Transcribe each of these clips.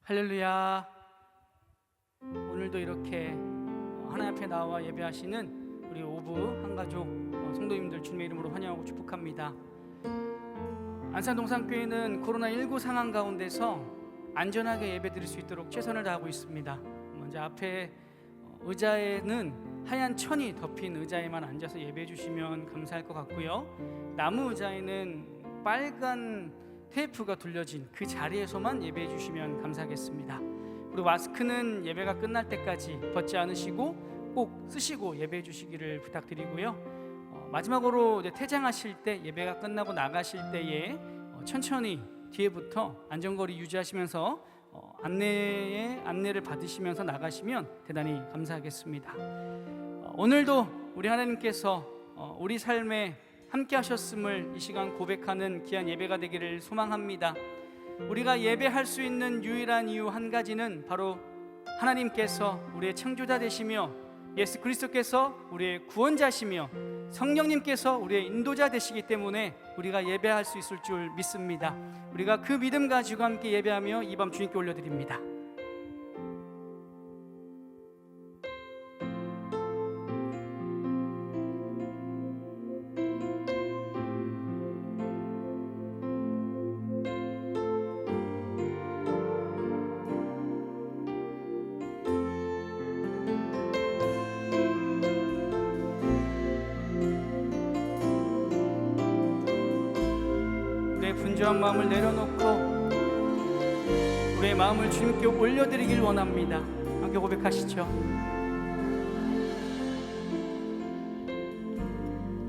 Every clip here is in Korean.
할렐루야. 오늘도 이렇게 하나님 앞에 나와 예배하시는 우리 오부 한가족 성도님들 주님의 이름으로 환영하고 축복합니다. 안산동산교회는 코로나19 상황 가운데서 안전하게 예배드릴 수 있도록 최선을 다하고 있습니다. 먼저 앞에 의자에는 하얀 천이 덮인 의자에만 앉아서 예배해 주시면 감사할 것 같고요, 나무 의자에는 빨간 테이프가 둘러진 그 자리에서만 예배해 주시면 감사하겠습니다. 그리고 마스크는 예배가 끝날 때까지 벗지 않으시고 꼭 쓰시고 예배해 주시기를 부탁드리고요, 마지막으로 퇴장하실 때, 예배가 끝나고 나가실 때에 천천히 뒤에부터 안전거리 유지하시면서 안내를 받으시면서 나가시면 대단히 감사하겠습니다. 오늘도 우리 하나님께서 우리 삶에 함께 하셨음을 이 시간 고백하는 귀한 예배가 되기를 소망합니다. 우리가 예배할 수 있는 유일한 이유 한 가지는 바로 하나님께서 우리의 창조자 되시며 예수 그리스도께서 우리의 구원자시며 성령님께서 우리의 인도자 되시기 때문에 우리가 예배할 수 있을 줄 믿습니다. 우리가 그 믿음 가지고 함께 예배하며 이 밤 주님께 올려드립니다. 분주한 마음을 내려놓고 우리의 마음을 주님께 올려드리길 원합니다. 함께 고백하시죠.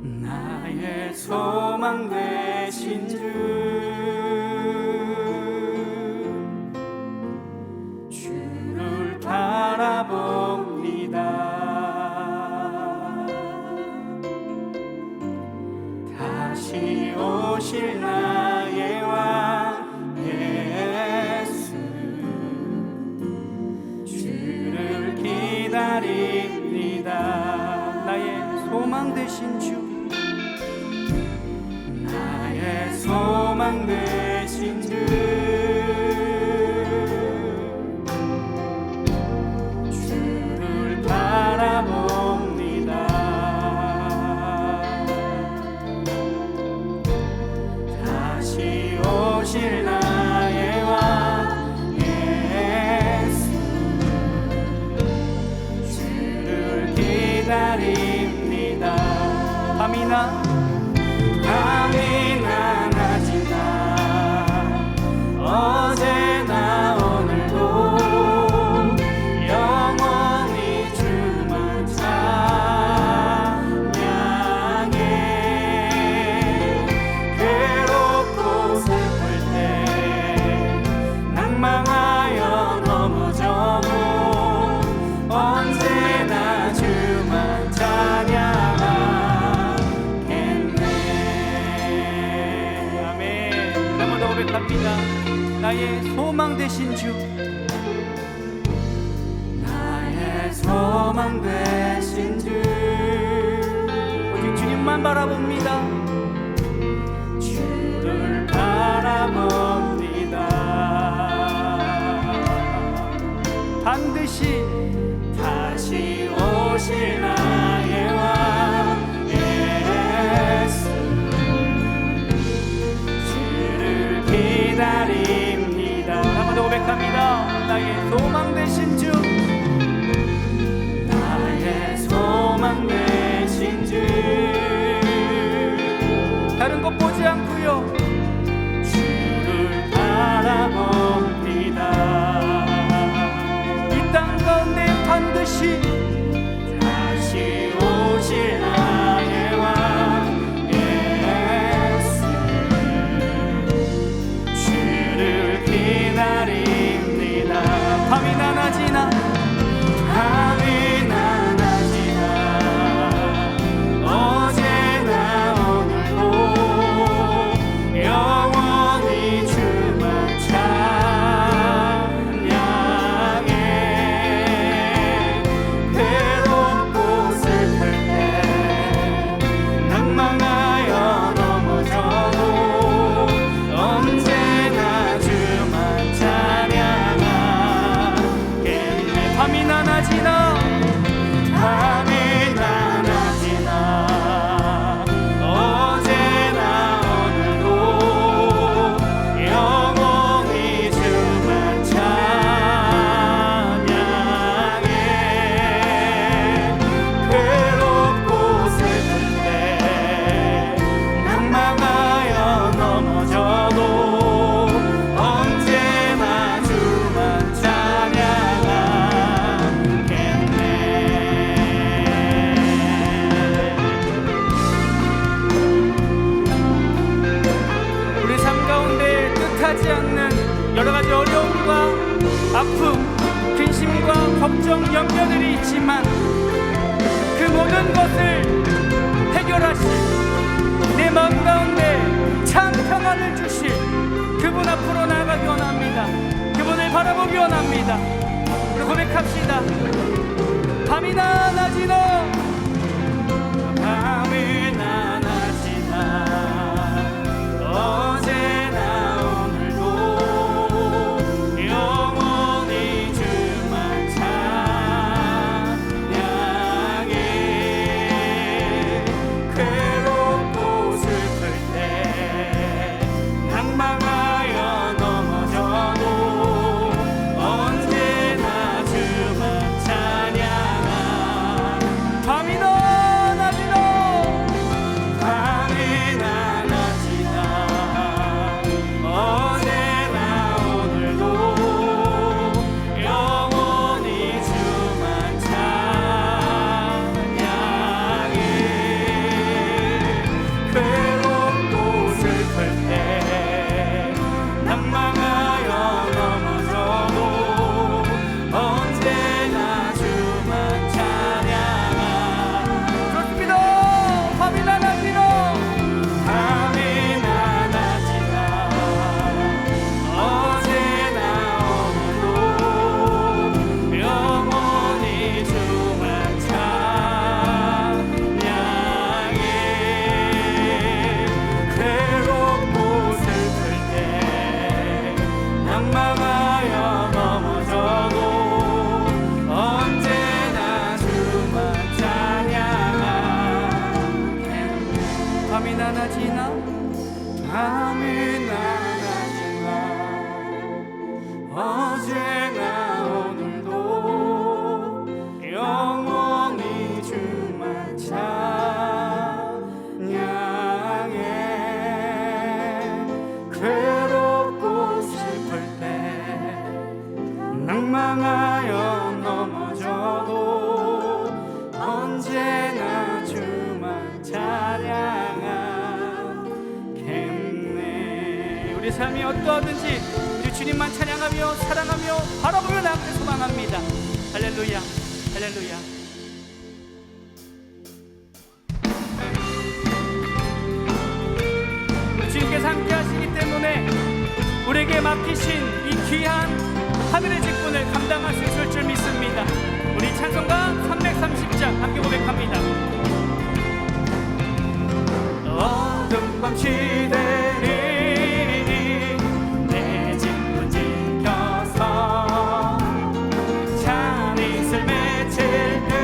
나의 소망 되신 주, 주를 바라봅니다. 다시 오실 나의 왕 예수, 주를 기다립니다. 나의 소망 되신 주, 나의 소망 되신 주, 주를 바라봅니다. 다시 오실 나의 왕 예수, 주를 기다립니다. 밤이나 낮이나 어제나 오늘도 영원히 주만 찬양해. 괴롭고 슬플 때 낭망하여 넘어져도 언제나 주만 찬양하겠네. 아멘. 한번 더 고백합니다. 나의 소망 되신 주, 나의 소망 되신 주, 오직 주님만 바라봅니다. 주를 바라봅니다. 반드시 다시 오실 나의 왕 예수, 주를 기다립니다. 한번 더 고백합니다. 나의 소망 되신 주, 나의 소망 되신 주, 다른 것 보지 않고요, 주를 바라봅니다. 이 땅 가운데 반드시 다시 오실 나의 왕 예수, 주를 기다립니다. 밤이나 낮이나 어제나 오늘도 영원히 주만 찬양해. 밤이나 낮이나 밤이나 낮이나 어제나 오늘도 영원히 주만 찬양해. 괴롭고 슬플 때 낭망하여 넘어져도 언제나 주만 찬양하겠네. 우리 삶 가운데 뜻하지 않는 여러 가지 어려움과 아픔, 근심과 걱정, 염려들이 있지만 그 모든 것을 해결하실 내 마음 가운데 참 평안을 주실 그분 앞으로 나아가기 원합니다. 그분을 바라보기 원합니다. 우리 고백합시다. 밤이나 낮이나 밤이나 낮이나 어제나 오늘도 영원히 주만 찬양해. 괴롭고 슬플 때 낭망하여 넘어져도 언제나 주만 찬양하. 밤이나 낮이나 밤이나 낮이나 어제나 오늘도 영원히 주만 찬양해. 괴롭고 슬플 때 낭망하여 넘어져도 언제나 주만 찬양하. 그렇습니다. 밤이나 낮이나 밤이나 낮이나 어제나 오늘도 영원히 주만 찬양해. 괴롭고 슬플 때 낭망하여 넘어져도 언제나 주만 찬양하겠네. 밤이나 낮이나 밤이나 낮이나 어제나 오늘도 영원히 주만 찬양해. 괴롭고 슬플 때 낭망하여 넘어져도 언제나 주만 찬양하겠네. 우리 삶이 어떠하든지 우리 주님만 찬양하며 사랑하며 바라보며 나아가길 소망합니다. 할렐루야, 할렐루야. 주님께서 함께 하시기 때문에 우리에게 맡기신 이 귀한 하늘의 직분을 감당할 수 있을 줄 믿습니다. 우리 찬송가 330장 함께 고백합니다. 어둠 밤 시대를 내 직분 지켜서 찬 이슬 맺힐 때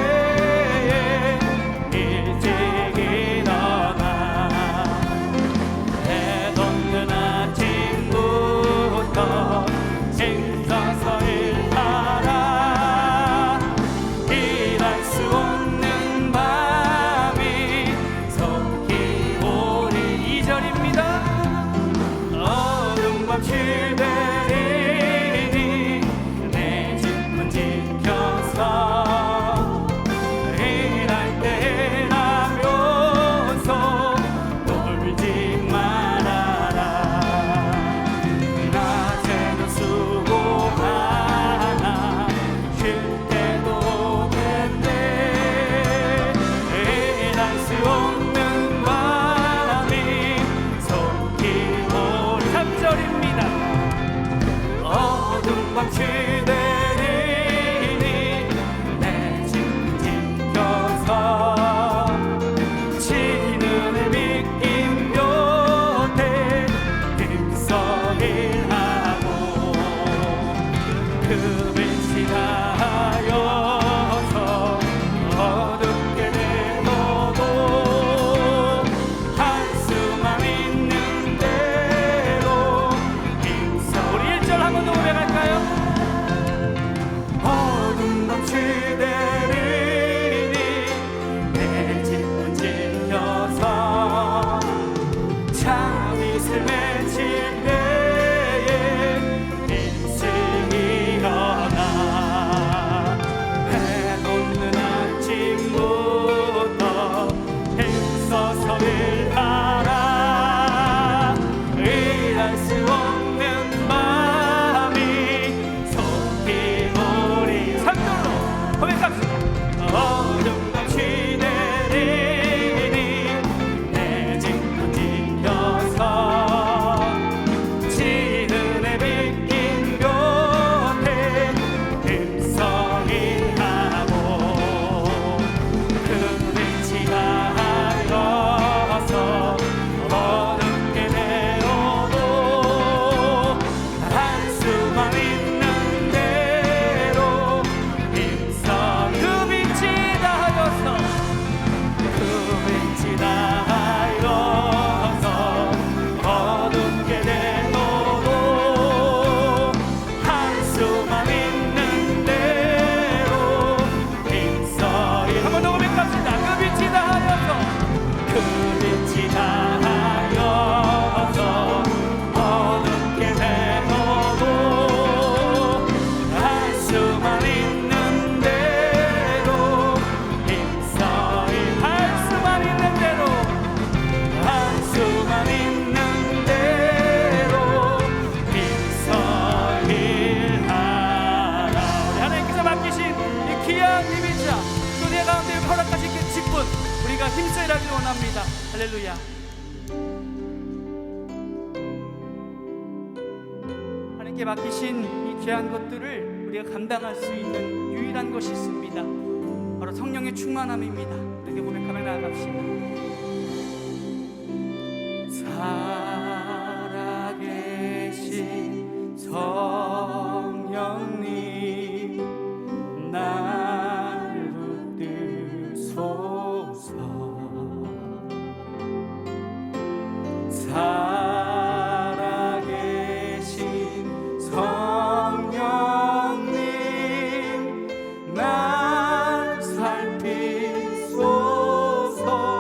가운데 허락하신 그 직분 우리가 힘써 일하기를 원합니다. 할렐루야. 하나님께 맡기신 이 귀한 것들을 우리가 감당할 수 있는 유일한 것이 있습니다. 바로 성령의 충만함입니다. 우리에게 고백하며 나아갑시다. 살아계신 성령님 날 붙드소서. 살아계신 성령님 날 살피소서.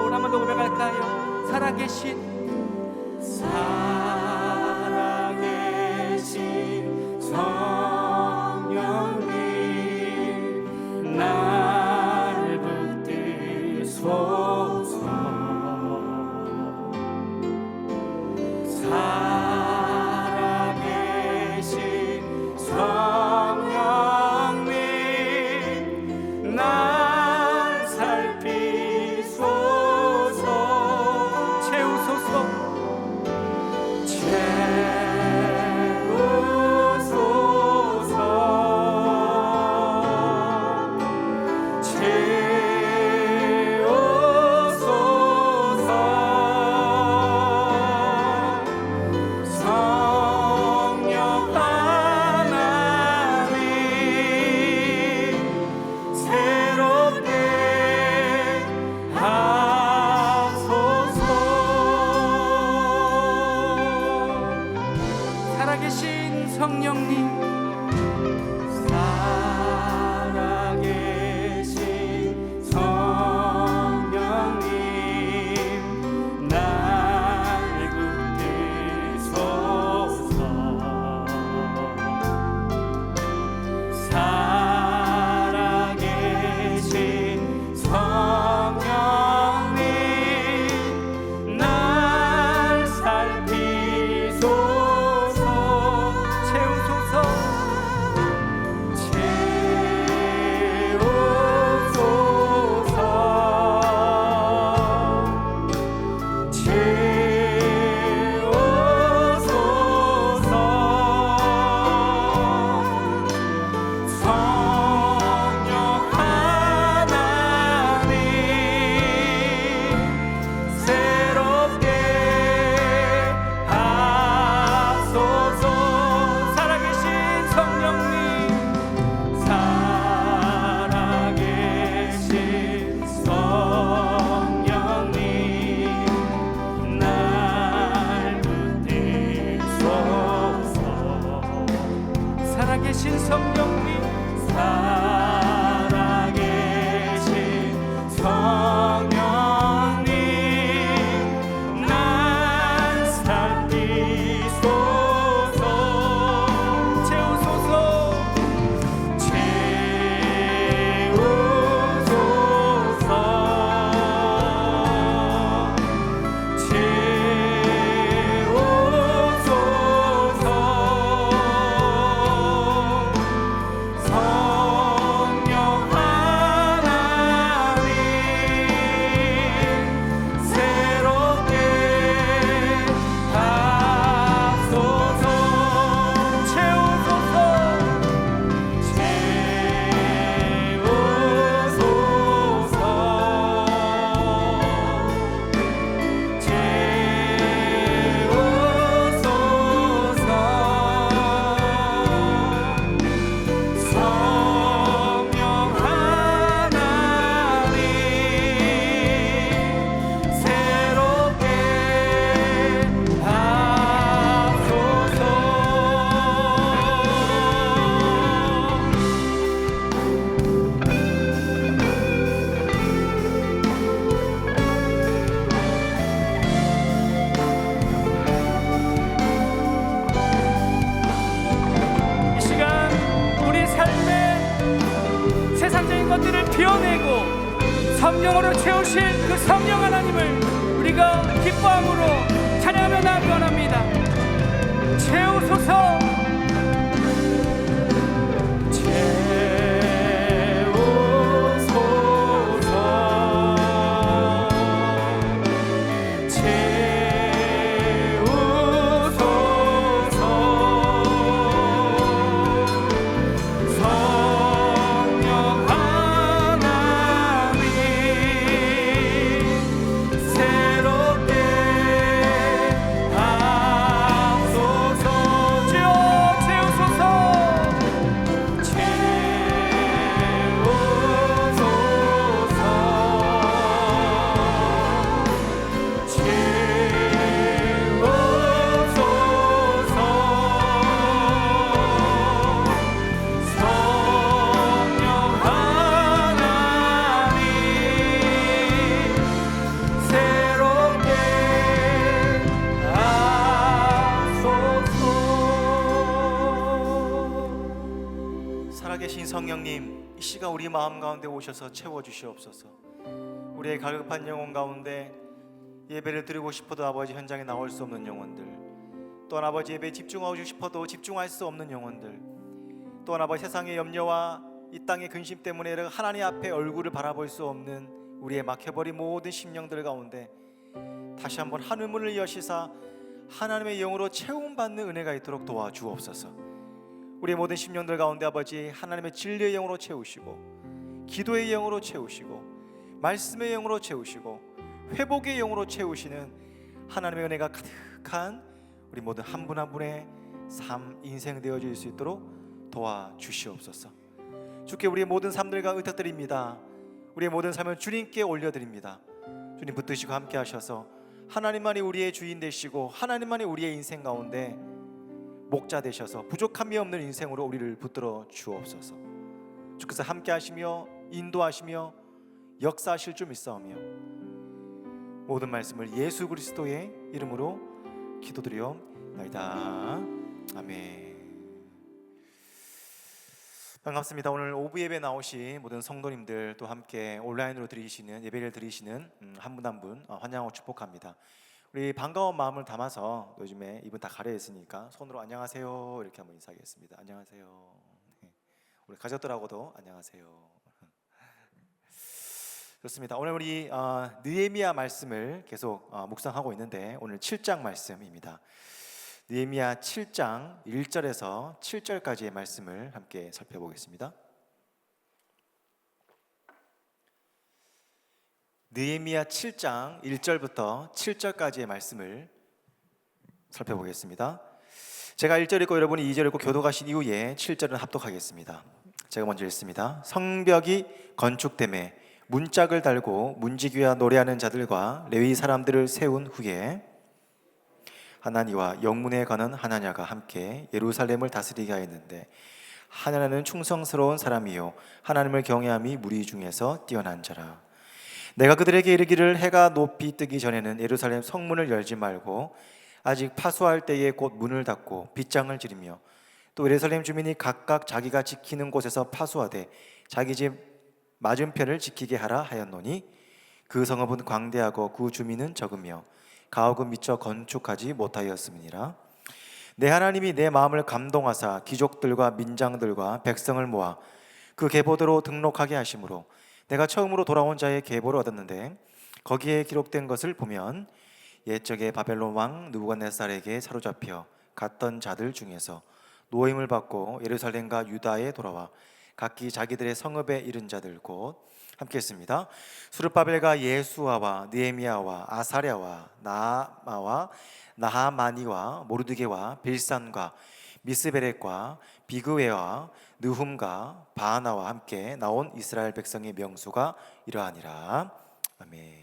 우리 한번 더 고백할까요? 살아계신 성령님 날 붙드소서. 살아계신 성령님 날 살피소서. 채우소서. 살아계신 성령님 살아계신 성령님 날 붙드소서. 살아계신 성령님 날 살피소서. 살아계신 성령님 살아계신 성령님 날 살피소서. 채우소서. 것들을 비워내고 성령으로 채우실 그 성령 하나님을 우리가 기뻐함으로 찬양하며 나아가기 원합니다. 채우소서. 채우소서. 시간 우리 마음 가운데 오셔서 채워주시옵소서. 우리의 갈급한 영혼 가운데 예배를 드리고 싶어도 아버지 현장에 나올 수 없는 영혼들, 또한 아버지 예배에 집중하고 싶어도 집중할 수 없는 영혼들, 또한 아버지 세상의 염려와 이 땅의 근심 때문에 하나님 앞에 얼굴을 바라볼 수 없는 우리의 막혀버린 모든 심령들 가운데 다시 한번 하늘문을 여시사 하나님의 영으로 채움받는 은혜가 있도록 도와주옵소서. 우리의 모든 심령들 가운데 아버지 하나님의 진리의 영으로 채우시고, 기도의 영으로 채우시고, 말씀의 영으로 채우시고, 회복의 영으로 채우시는 하나님의 은혜가 가득한 우리 모든 한 분 한 분의 삶, 인생 되어질 수 있도록 도와주시옵소서. 주께 우리의 모든 삶들과 의탁드립니다. 우리의 모든 삶을 주님께 올려드립니다. 주님 붙드시고 함께 하셔서 하나님만이 우리의 주인 되시고 하나님만이 우리의 인생 가운데 목자 되셔서 부족함이 없는 인생으로 우리를 붙들어 주옵소서. 주께서 함께 하시며 인도하시며 역사하실 줄 믿사오며 모든 말씀을 예수 그리스도의 이름으로 기도드리옵나이다. 아멘. 반갑습니다. 오늘 오후 예배 나오신 모든 성도님들, 또 함께 온라인으로 드리시는 예배를 드리시는 한 분 한 분 환영하고 축복합니다. 우리 반가운 마음을 담아서 요즘에 입은 다 가려 있으니까 손으로 안녕하세요 이렇게 한번 인사하겠습니다. 안녕하세요. 우리 가족들하고도 안녕하세요. 좋습니다. 오늘 우리 느헤미야 말씀을 계속 묵상하고 있는데 오늘 7장 말씀입니다. 느헤미야 7장 1절에서 7절까지의 말씀을 함께 살펴보겠습니다. 느헤미야 7장 1절부터 7절까지의 말씀을 살펴보겠습니다. 제가 1절 읽고 여러분이 2절 읽고 교독하신 이후에 7절은 합독하겠습니다. 제가 먼저 읽습니다. 성벽이 건축됨에 문짝을 달고 문지기와 노래하는 자들과 레위 사람들을 세운 후에 하나니와 영문에 관한 하나냐가 함께 예루살렘을 다스리게 하였는데 하나냐는 충성스러운 사람이요 하나님을 경외함이 무리 중에서 뛰어난 자라. 내가 그들에게 이르기를 해가 높이 뜨기 전에는 예루살렘 성문을 열지 말고 아직 파수할 때에 곧 문을 닫고 빗장을 지르며 또 예루살렘 주민이 각각 자기가 지키는 곳에서 파수하되 자기 집 맞은편을 지키게 하라 하였노니 그 성읍은 광대하고 그 주민은 적으며 가옥은 미처 건축하지 못하였음이니라. 내 하나님이 내 마음을 감동하사 귀족들과 민장들과 백성을 모아 그 계보대로 등록하게 하심으로 내가 처음으로 돌아온 자의 계보를 얻었는데 거기에 기록된 것을 보면 옛적에 바벨론 왕 느부갓네살에게 사로잡혀 갔던 자들 중에서 노임을 받고 예루살렘과 유다에 돌아와 각기 자기들의 성읍에 이른 자들 곧 함께 했습니다. 수르바벨과 예수아와 느헤미야와 아사랴와 나아마와 나하마니와 모르드게와 빌산과 미스베렉과 비그웨와 느훔과 바하나와 함께 나온 이스라엘 백성의 명수가 이러하니라. 아멘.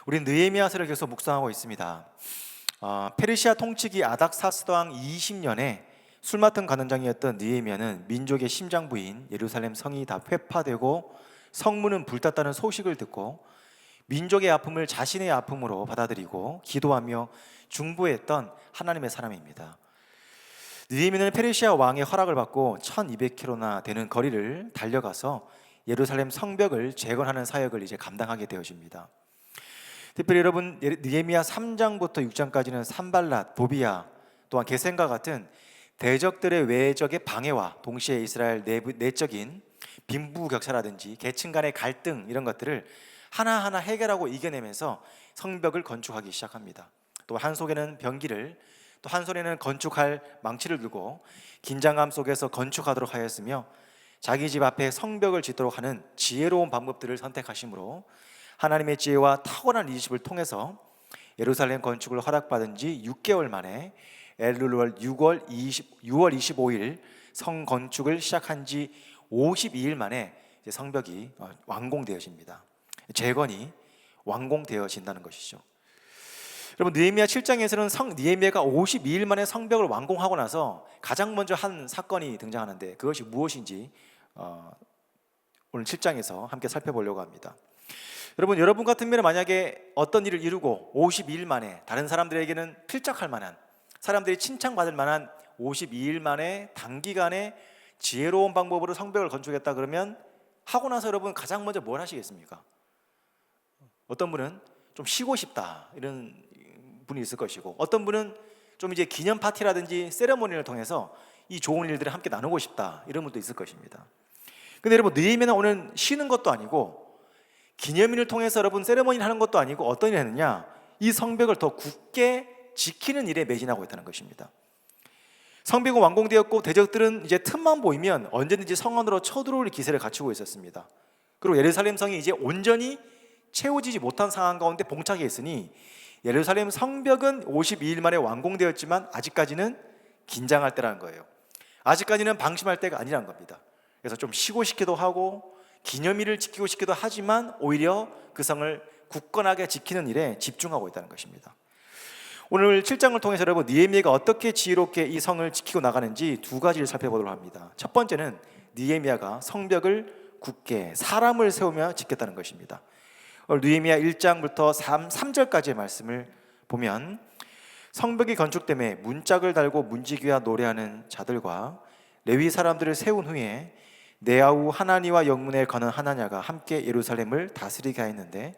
우리 느헤미야서를 계속 묵상하고 있습니다. 페르시아 통치기 아닥사스다 왕 20년에 술 맡은 관원장이었던 느헤미야는 민족의 심장부인 예루살렘 성이 다 회파되고 성문은 불탔다는 소식을 듣고 민족의 아픔을 자신의 아픔으로 받아들이고 기도하며 중보했던 하나님의 사람입니다. 느헤미야는 페르시아 왕의 허락을 받고 1200km나 되는 거리를 달려가서 예루살렘 성벽을 재건하는 사역을 이제 감당하게 되어집니다. 특별히 여러분 느헤미야 3장부터 6장까지는 산발랏, 도비야 또한 게셈과 같은 대적들의 외적의 방해와 동시에 이스라엘 내적인 빈부격차라든지 계층 간의 갈등 이런 것들을 하나하나 해결하고 이겨내면서 성벽을 건축하기 시작합니다. 또 한 손에는 병기를 또 한 손에는 건축할 망치를 들고 긴장감 속에서 건축하도록 하였으며 자기 집 앞에 성벽을 짓도록 하는 지혜로운 방법들을 선택하심으로 하나님의 지혜와 탁월한 리더십을 통해서 예루살렘 건축을 허락받은 지 6개월 만에 엘룰월 6월 25일 성 건축을 시작한 지 52일 만에 이제 성벽이 완공되어집니다. 재건이 완공되어진다는 것이죠. 여러분 느헤미야 7장에서는 느헤미야가 52일 만에 성벽을 완공하고 나서 가장 먼저 한 사건이 등장하는데 그것이 무엇인지 오늘 7장에서 함께 살펴보려고 합니다. 여러분 같으면 만약에 어떤 일을 이루고 52일 만에 다른 사람들에게는 필적할 만한 사람들이 칭찬받을 만한 52일 만에 단기간에 지혜로운 방법으로 성벽을 건축했다 그러면 하고 나서 여러분 가장 먼저 뭘 하시겠습니까? 어떤 분은 좀 쉬고 싶다 이런 분이 있을 것이고, 어떤 분은 좀 이제 기념 파티라든지 세레모니를 통해서 이 좋은 일들을 함께 나누고 싶다 이런 분도 있을 것입니다. 근데 여러분, 느헤미야는 오늘 쉬는 것도 아니고 기념일을 통해서 여러분 세레모니를 하는 것도 아니고 어떤 일을 했느냐, 이 성벽을 더 굳게 지키는 일에 매진하고 있다는 것입니다. 성벽은 완공되었고 대적들은 이제 틈만 보이면 언제든지 성 안으로 쳐들어올 기세를 갖추고 있었습니다. 그리고 예루살렘 성이 이제 온전히 채워지지 못한 상황 가운데 봉착해 있으니 예루살렘 성벽은 52일 만에 완공되었지만 아직까지는 긴장할 때라는 거예요. 아직까지는 방심할 때가 아니라는 겁니다. 그래서 좀 쉬고 싶기도 하고 기념일을 지키고 싶기도 하지만 오히려 그 성을 굳건하게 지키는 일에 집중하고 있다는 것입니다. 오늘 7장을 통해서 여러분, 느헤미야가 어떻게 지혜롭게 이 성을 지키고 나가는지 두 가지를 살펴보도록 합니다. 첫 번째는 느헤미야가 성벽을 굳게 사람을 세우며 지켰다는 것입니다. 오늘 느헤미야 1장부터 3절까지의 말씀을 보면 성벽이 건축됨에 문짝을 달고 문지기와 노래하는 자들과 레위 사람들을 세운 후에 네아우 하나니와 영문에 거는 하나냐가 함께 예루살렘을 다스리게 하였는데,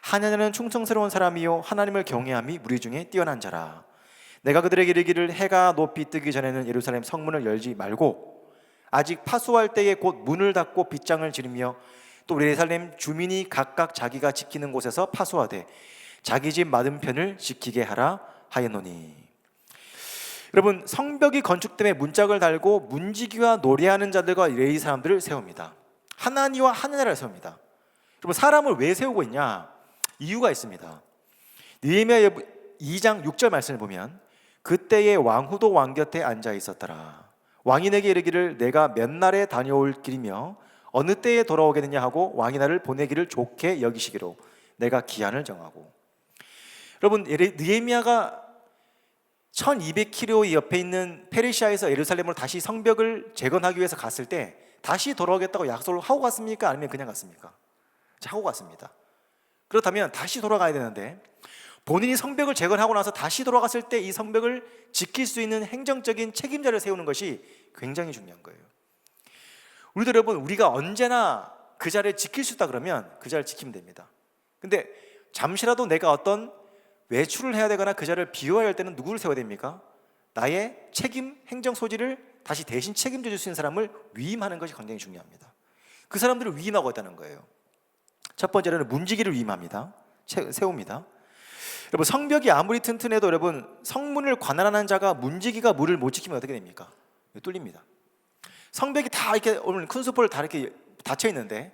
하나냐는 충성스러운 사람이요 하나님을 경외함이 무리 중에 뛰어난 자라. 내가 그들에게 이르기를 해가 높이 뜨기 전에는 예루살렘 성문을 열지 말고 아직 파수할 때에 곧 문을 닫고 빗장을 지르며 또 예루살렘 주민이 각각 자기가 지키는 곳에서 파수하되 자기 집 맞은편을 지키게 하라 하였노니. 여러분, 성벽이 건축됨에 문짝을 달고 문지기와 노래하는 자들과 레위 사람들을 세웁니다. 하나니와 하나냐를 세웁니다. 여러분, 사람을 왜 세우고 있냐? 이유가 있습니다. 느헤미야 2장 6절 말씀을 보면 그때의 왕후도 왕 곁에 앉아 있었더라. 왕이 내게 이르기를 내가 몇 날에 다녀올 길이며 어느 때에 돌아오겠느냐 하고 왕이 나를 보내기를 좋게 여기시기로 내가 기한을 정하고. 여러분, 느헤미야가 1200km 옆에 있는 페르시아에서 예루살렘으로 다시 성벽을 재건하기 위해서 갔을 때 다시 돌아오겠다고 약속을 하고 갔습니까? 아니면 그냥 갔습니까? 하고 갔습니다. 그렇다면 다시 돌아가야 되는데 본인이 성벽을 재건하고 나서 다시 돌아갔을 때 이 성벽을 지킬 수 있는 행정적인 책임자를 세우는 것이 굉장히 중요한 거예요. 우리도 여러분, 우리가 언제나 그 자리를 지킬 수 있다 그러면 그 자리를 지키면 됩니다. 근데 잠시라도 내가 어떤 외출을 해야 되거나 그 자리를 비워야 할 때는 누구를 세워야 됩니까? 나의 책임, 행정 소지를 다시 대신 책임져 줄 수 있는 사람을 위임하는 것이 굉장히 중요합니다. 그 사람들을 위임하고 있다는 거예요. 첫 번째로는 문지기를 위임합니다. 세웁니다. 여러분, 성벽이 아무리 튼튼해도 여러분, 성문을 관할하는 자가 문지기가 문을 못 지키면 어떻게 됩니까? 뚫립니다. 성벽이 다 이렇게 오늘 큰 수포를 다 이렇게 닫혀 있는데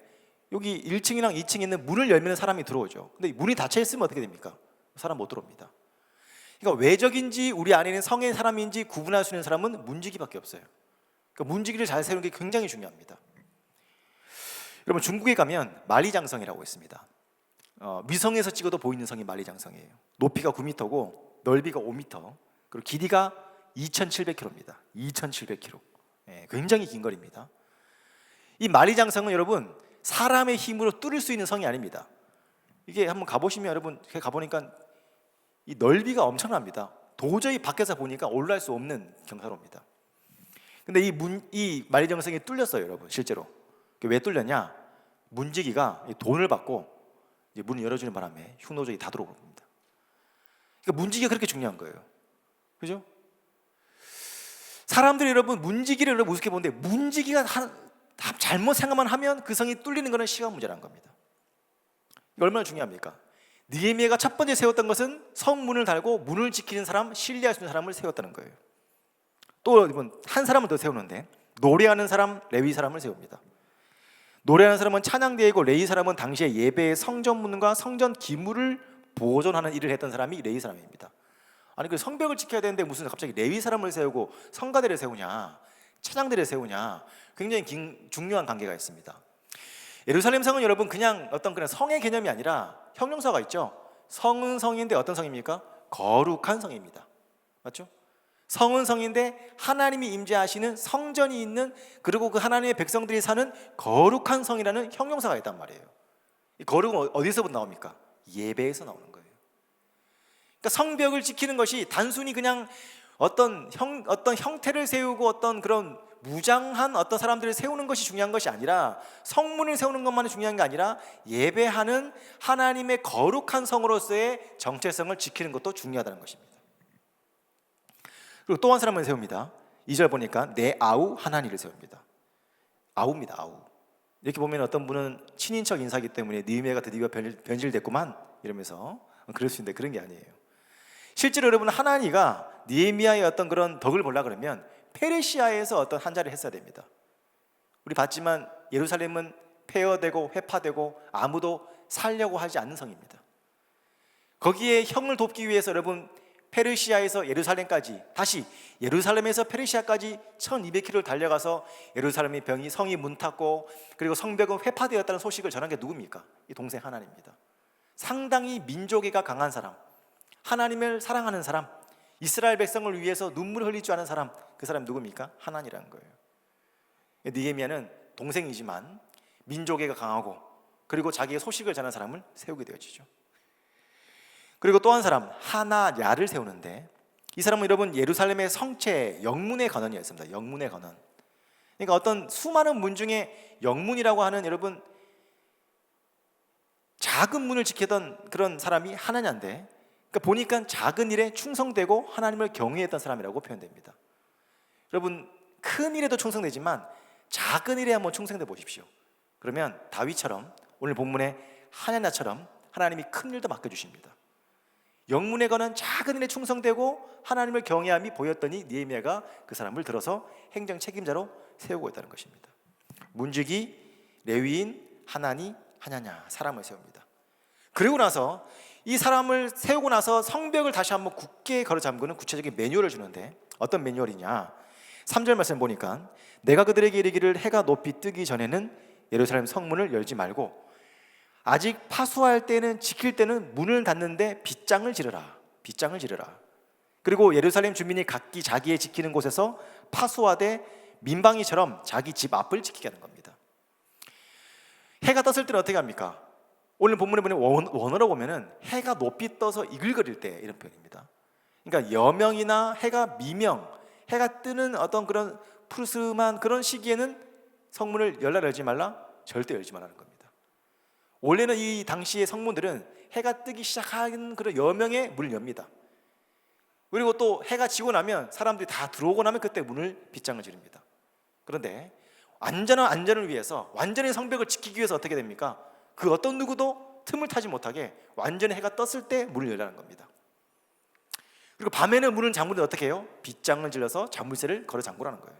여기 1층이랑 2층에 있는 문을 열면 사람이 들어오죠. 근데 문이 닫혀 있으면 어떻게 됩니까? 사람 못 들어옵니다. 그러니까 외적인지 우리 안에 있는 성의 사람인지 구분할 수 있는 사람은 문지기밖에 없어요. 그러니까 문지기를 잘 세우는 게 굉장히 중요합니다. 여러분, 중국에 가면 만리장성이라고 있습니다. 위성에서 찍어도 보이는 성이 만리장성이에요. 높이가 9m고 넓이가 5m, 그리고 길이가 2,700km입니다. 2,700km. 굉장히 긴 거리입니다. 이 만리장성은 여러분, 사람의 힘으로 뚫을 수 있는 성이 아닙니다. 이게 한번 가보시면 여러분, 가보니까 이 넓이가 엄청납니다. 도저히 밖에서 보니까 올라갈 수 없는 경사로입니다. 근데 이 만리장성이 뚫렸어요, 여러분. 실제로 왜 뚫렸냐? 문지기가 돈을 받고 이제 문을 열어주는 바람에 흉노적이 다 들어옵니다. 그러니까 문지기가 그렇게 중요한 거예요. 그죠? 사람들이 여러분, 문지기를 여러분 우습게 보는데 문지기가 잘못 생각만 하면 그 성이 뚫리는 것은 시간 문제라는 겁니다. 이거 얼마나 중요합니까? 느헤미야가 첫 번째 세웠던 것은 성문을 달고 문을 지키는 사람, 신뢰할 수 있는 사람을 세웠다는 거예요. 또 이번 한 사람을 더 세우는데 노래하는 사람, 레위 사람을 세웁니다. 노래하는 사람은 찬양대이고 레위 사람은 당시에 예배의 성전문과 성전 기물을 보존하는 일을 했던 사람이 레위 사람입니다. 아니, 그 성벽을 지켜야 되는데 무슨 갑자기 레위 사람을 세우고 성가대를 세우냐, 찬양대를 세우냐, 굉장히 중요한 관계가 있습니다. 예루살렘 성은 여러분 그냥 어떤 그런 성의 개념이 아니라 형용사가 있죠. 성은 성인데 어떤 성입니까? 거룩한 성입니다. 맞죠? 성은 성인데 하나님이 임재하시는 성전이 있는, 그리고 그 하나님의 백성들이 사는 거룩한 성이라는 형용사가 있단 말이에요. 이 거룩은 어디서부터 나옵니까? 예배에서 나오는 거예요. 그러니까 성벽을 지키는 것이 단순히 그냥 어떤 형태를 세우고 어떤 그런 무장한 어떤 사람들을 세우는 것이 중요한 것이 아니라, 성문을 세우는 것만이 중요한 게 아니라 예배하는 하나님의 거룩한 성으로서의 정체성을 지키는 것도 중요하다는 것입니다. 그리고 또 한 사람을 세웁니다. 2절 보니까 내 아우 하나니를 세웁니다. 아우입니다. 아우. 이렇게 보면 어떤 분은 친인척 인사기 때문에 느헤미야가 드디어 변질됐구만 이러면서 그럴 수 있는데 그런 게 아니에요. 실제로 여러분, 하나니가 느헤미야의 어떤 그런 덕을 보려 그러면 페르시아에서 어떤 한자를 했어야 됩니다. 우리 봤지만 예루살렘은 폐허되고 회파되고 아무도 살려고 하지 않는 성입니다. 거기에 형을 돕기 위해서 여러분, 페르시아에서 예루살렘까지, 다시 예루살렘에서 페르시아까지 1200km를 달려가서 예루살렘의 병이 성이 문탔고 그리고 성벽은 회파되었다는 소식을 전한 게 누굽니까? 이 동생 하나니입니다. 상당히 민족애가 강한 사람, 하나님을 사랑하는 사람, 이스라엘 백성을 위해서 눈물을 흘릴 줄 아는 사람, 그 사람이 누굽니까? 하나니라는 거예요. 느헤미야는 동생이지만 민족애가 강하고 그리고 자기의 소식을 전한 사람을 세우게 되어지죠. 그리고 또 한 사람, 하나야를 세우는데, 이 사람은 여러분 예루살렘의 성체 영문의 건원이었습니다. 영문의 건원. 그러니까 어떤 수많은 문 중에 영문이라고 하는 여러분 작은 문을 지키던 그런 사람이 하나냐인데, 그러니까 보니까 작은 일에 충성되고 하나님을 경외했던 사람이라고 표현됩니다. 여러분, 큰 일에도 충성되지만 작은 일에 한번 충성돼 보십시오. 그러면 다윗처럼, 오늘 본문의 하나냐처럼 하나님이 큰 일도 맡겨주십니다. 영문에 관한 작은 일에 충성되고 하나님을 경외함이 보였더니 느헤미야가 그 사람을 들어서 행정 책임자로 세우고 있다는 것입니다. 문지기, 레위인, 하나니, 하냐냐 사람을 세웁니다. 그리고 나서 이 사람을 세우고 나서 성벽을 다시 한번 굳게 걸어 잠그는 구체적인 매뉴얼을 주는데, 어떤 매뉴얼이냐? 3절 말씀 보니까 내가 그들에게 이르기를 해가 높이 뜨기 전에는 예루살렘 성문을 열지 말고 아직 파수할 때는, 지킬 때는 문을 닫는데 빗장을 지르라. 빗장을 지르라. 그리고 예루살렘 주민이 각기 자기의 지키는 곳에서 파수하되 민방위처럼 자기 집 앞을 지키게 하는 겁니다. 해가 떴을 때는 어떻게 합니까? 오늘 본문에 보면 원어로 보면은 해가 높이 떠서 이글거릴 때, 이런 표현입니다. 그러니까 여명이나 해가 미명, 해가 뜨는 어떤 그런 푸르스름한 그런 시기에는 성문을 열라 열지 말라? 절대 열지 말라는 겁니다. 원래는 이 당시의 성문들은 해가 뜨기 시작하는 그런 여명에 문을 엽니다. 그리고 또 해가 지고 나면 사람들이 다 들어오고 나면 그때 문을 빗장을 지릅니다. 그런데 완전한 안전을 위해서, 완전히 성벽을 지키기 위해서 어떻게 됩니까? 그 어떤 누구도 틈을 타지 못하게 완전히 해가 떴을 때 문을 열라는 겁니다. 그리고 밤에는 문을 잠그는데 어떻게 해요? 빗장을 질러서 자물쇠를 걸어 잠그라는 거예요.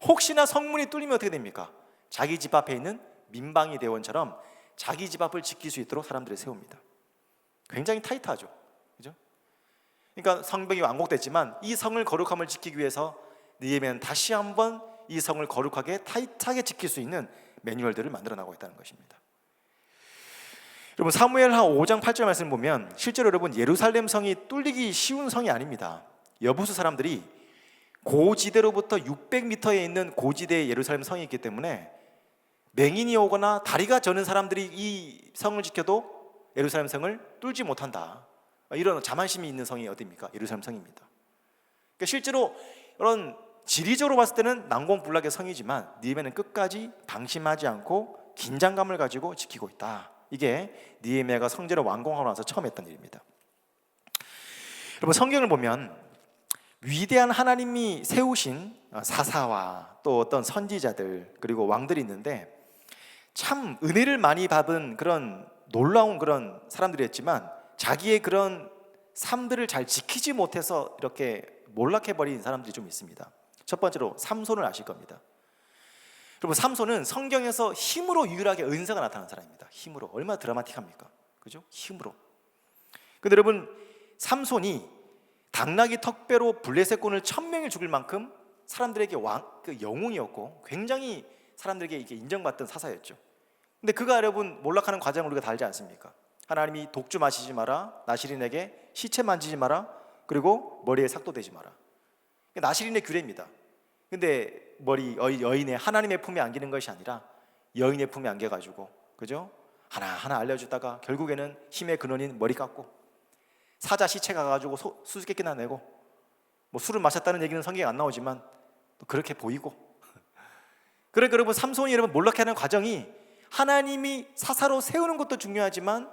혹시나 성문이 뚫리면 어떻게 됩니까? 자기 집 앞에 있는 민방위 대원처럼 자기 집 앞을 지킬 수 있도록 사람들을 세웁니다. 굉장히 타이트하죠, 그죠? 그러니까 성벽이 완공됐지만 이 성을 거룩함을 지키기 위해서 느헤미야는 다시 한번 이 성을 거룩하게 타이트하게 지킬 수 있는 매뉴얼들을 만들어나가고 있다는 것입니다. 여러분, 사무엘하 5장 8절 말씀 보면 실제로 여러분 예루살렘 성이 뚫리기 쉬운 성이 아닙니다. 여부수 사람들이 고지대로부터 600m에 있는 고지대의 예루살렘 성이 있기 때문에 맹인이 오거나 다리가 저는 사람들이 이 성을 지켜도 예루살렘 성을 뚫지 못한다, 이런 자만심이 있는 성이 어디입니까? 예루살렘 성입니다. 그러니까 실제로 이런 지리적으로 봤을 때는 난공불락의 성이지만 느헤미야는 끝까지 방심하지 않고 긴장감을 가지고 지키고 있다. 이게 느헤미야가 성전을 완공하고 나서 처음 했던 일입니다. 여러분, 성경을 보면 위대한 하나님이 세우신 사사와 또 어떤 선지자들 그리고 왕들이 있는데 참 은혜를 많이 받은 그런 놀라운 그런 사람들이었지만 자기의 그런 삶들을 잘 지키지 못해서 이렇게 몰락해버린 사람들이 좀 있습니다. 첫 번째로 삼손을 아실 겁니다. 여러분, 삼손은 성경에서 힘으로 유일하게 은사가 나타난 사람입니다. 힘으로. 얼마나 드라마틱합니까? 그죠? 힘으로. 근데 여러분, 삼손이 당나귀 턱배로 블레셋군을 1000명을 죽일 만큼 사람들에게 그 영웅이었고 굉장히 사람들에게 이게 인정받던 사사였죠. 근데 그가 여러분 몰락하는 과정을 우리가 다 알지 않습니까? 하나님이 독주 마시지 마라, 나시린에게 시체 만지지 마라, 그리고 머리에 삭도 대지 마라. 나시린의 규례입니다. 근데 여인의 하나님의 품에 안기는 것이 아니라 여인의 품에 안겨가지고, 그죠? 하나하나 알려주다가 결국에는 힘의 근원인 머리 깎고, 사자 시체 가가지고 수수께끼나 내고, 뭐 술을 마셨다는 얘기는 성경에 안 나오지만 또 그렇게 보이고. 그러니까 여러분 삼손이 여러분 몰락하는 과정이 하나님이 사사로 세우는 것도 중요하지만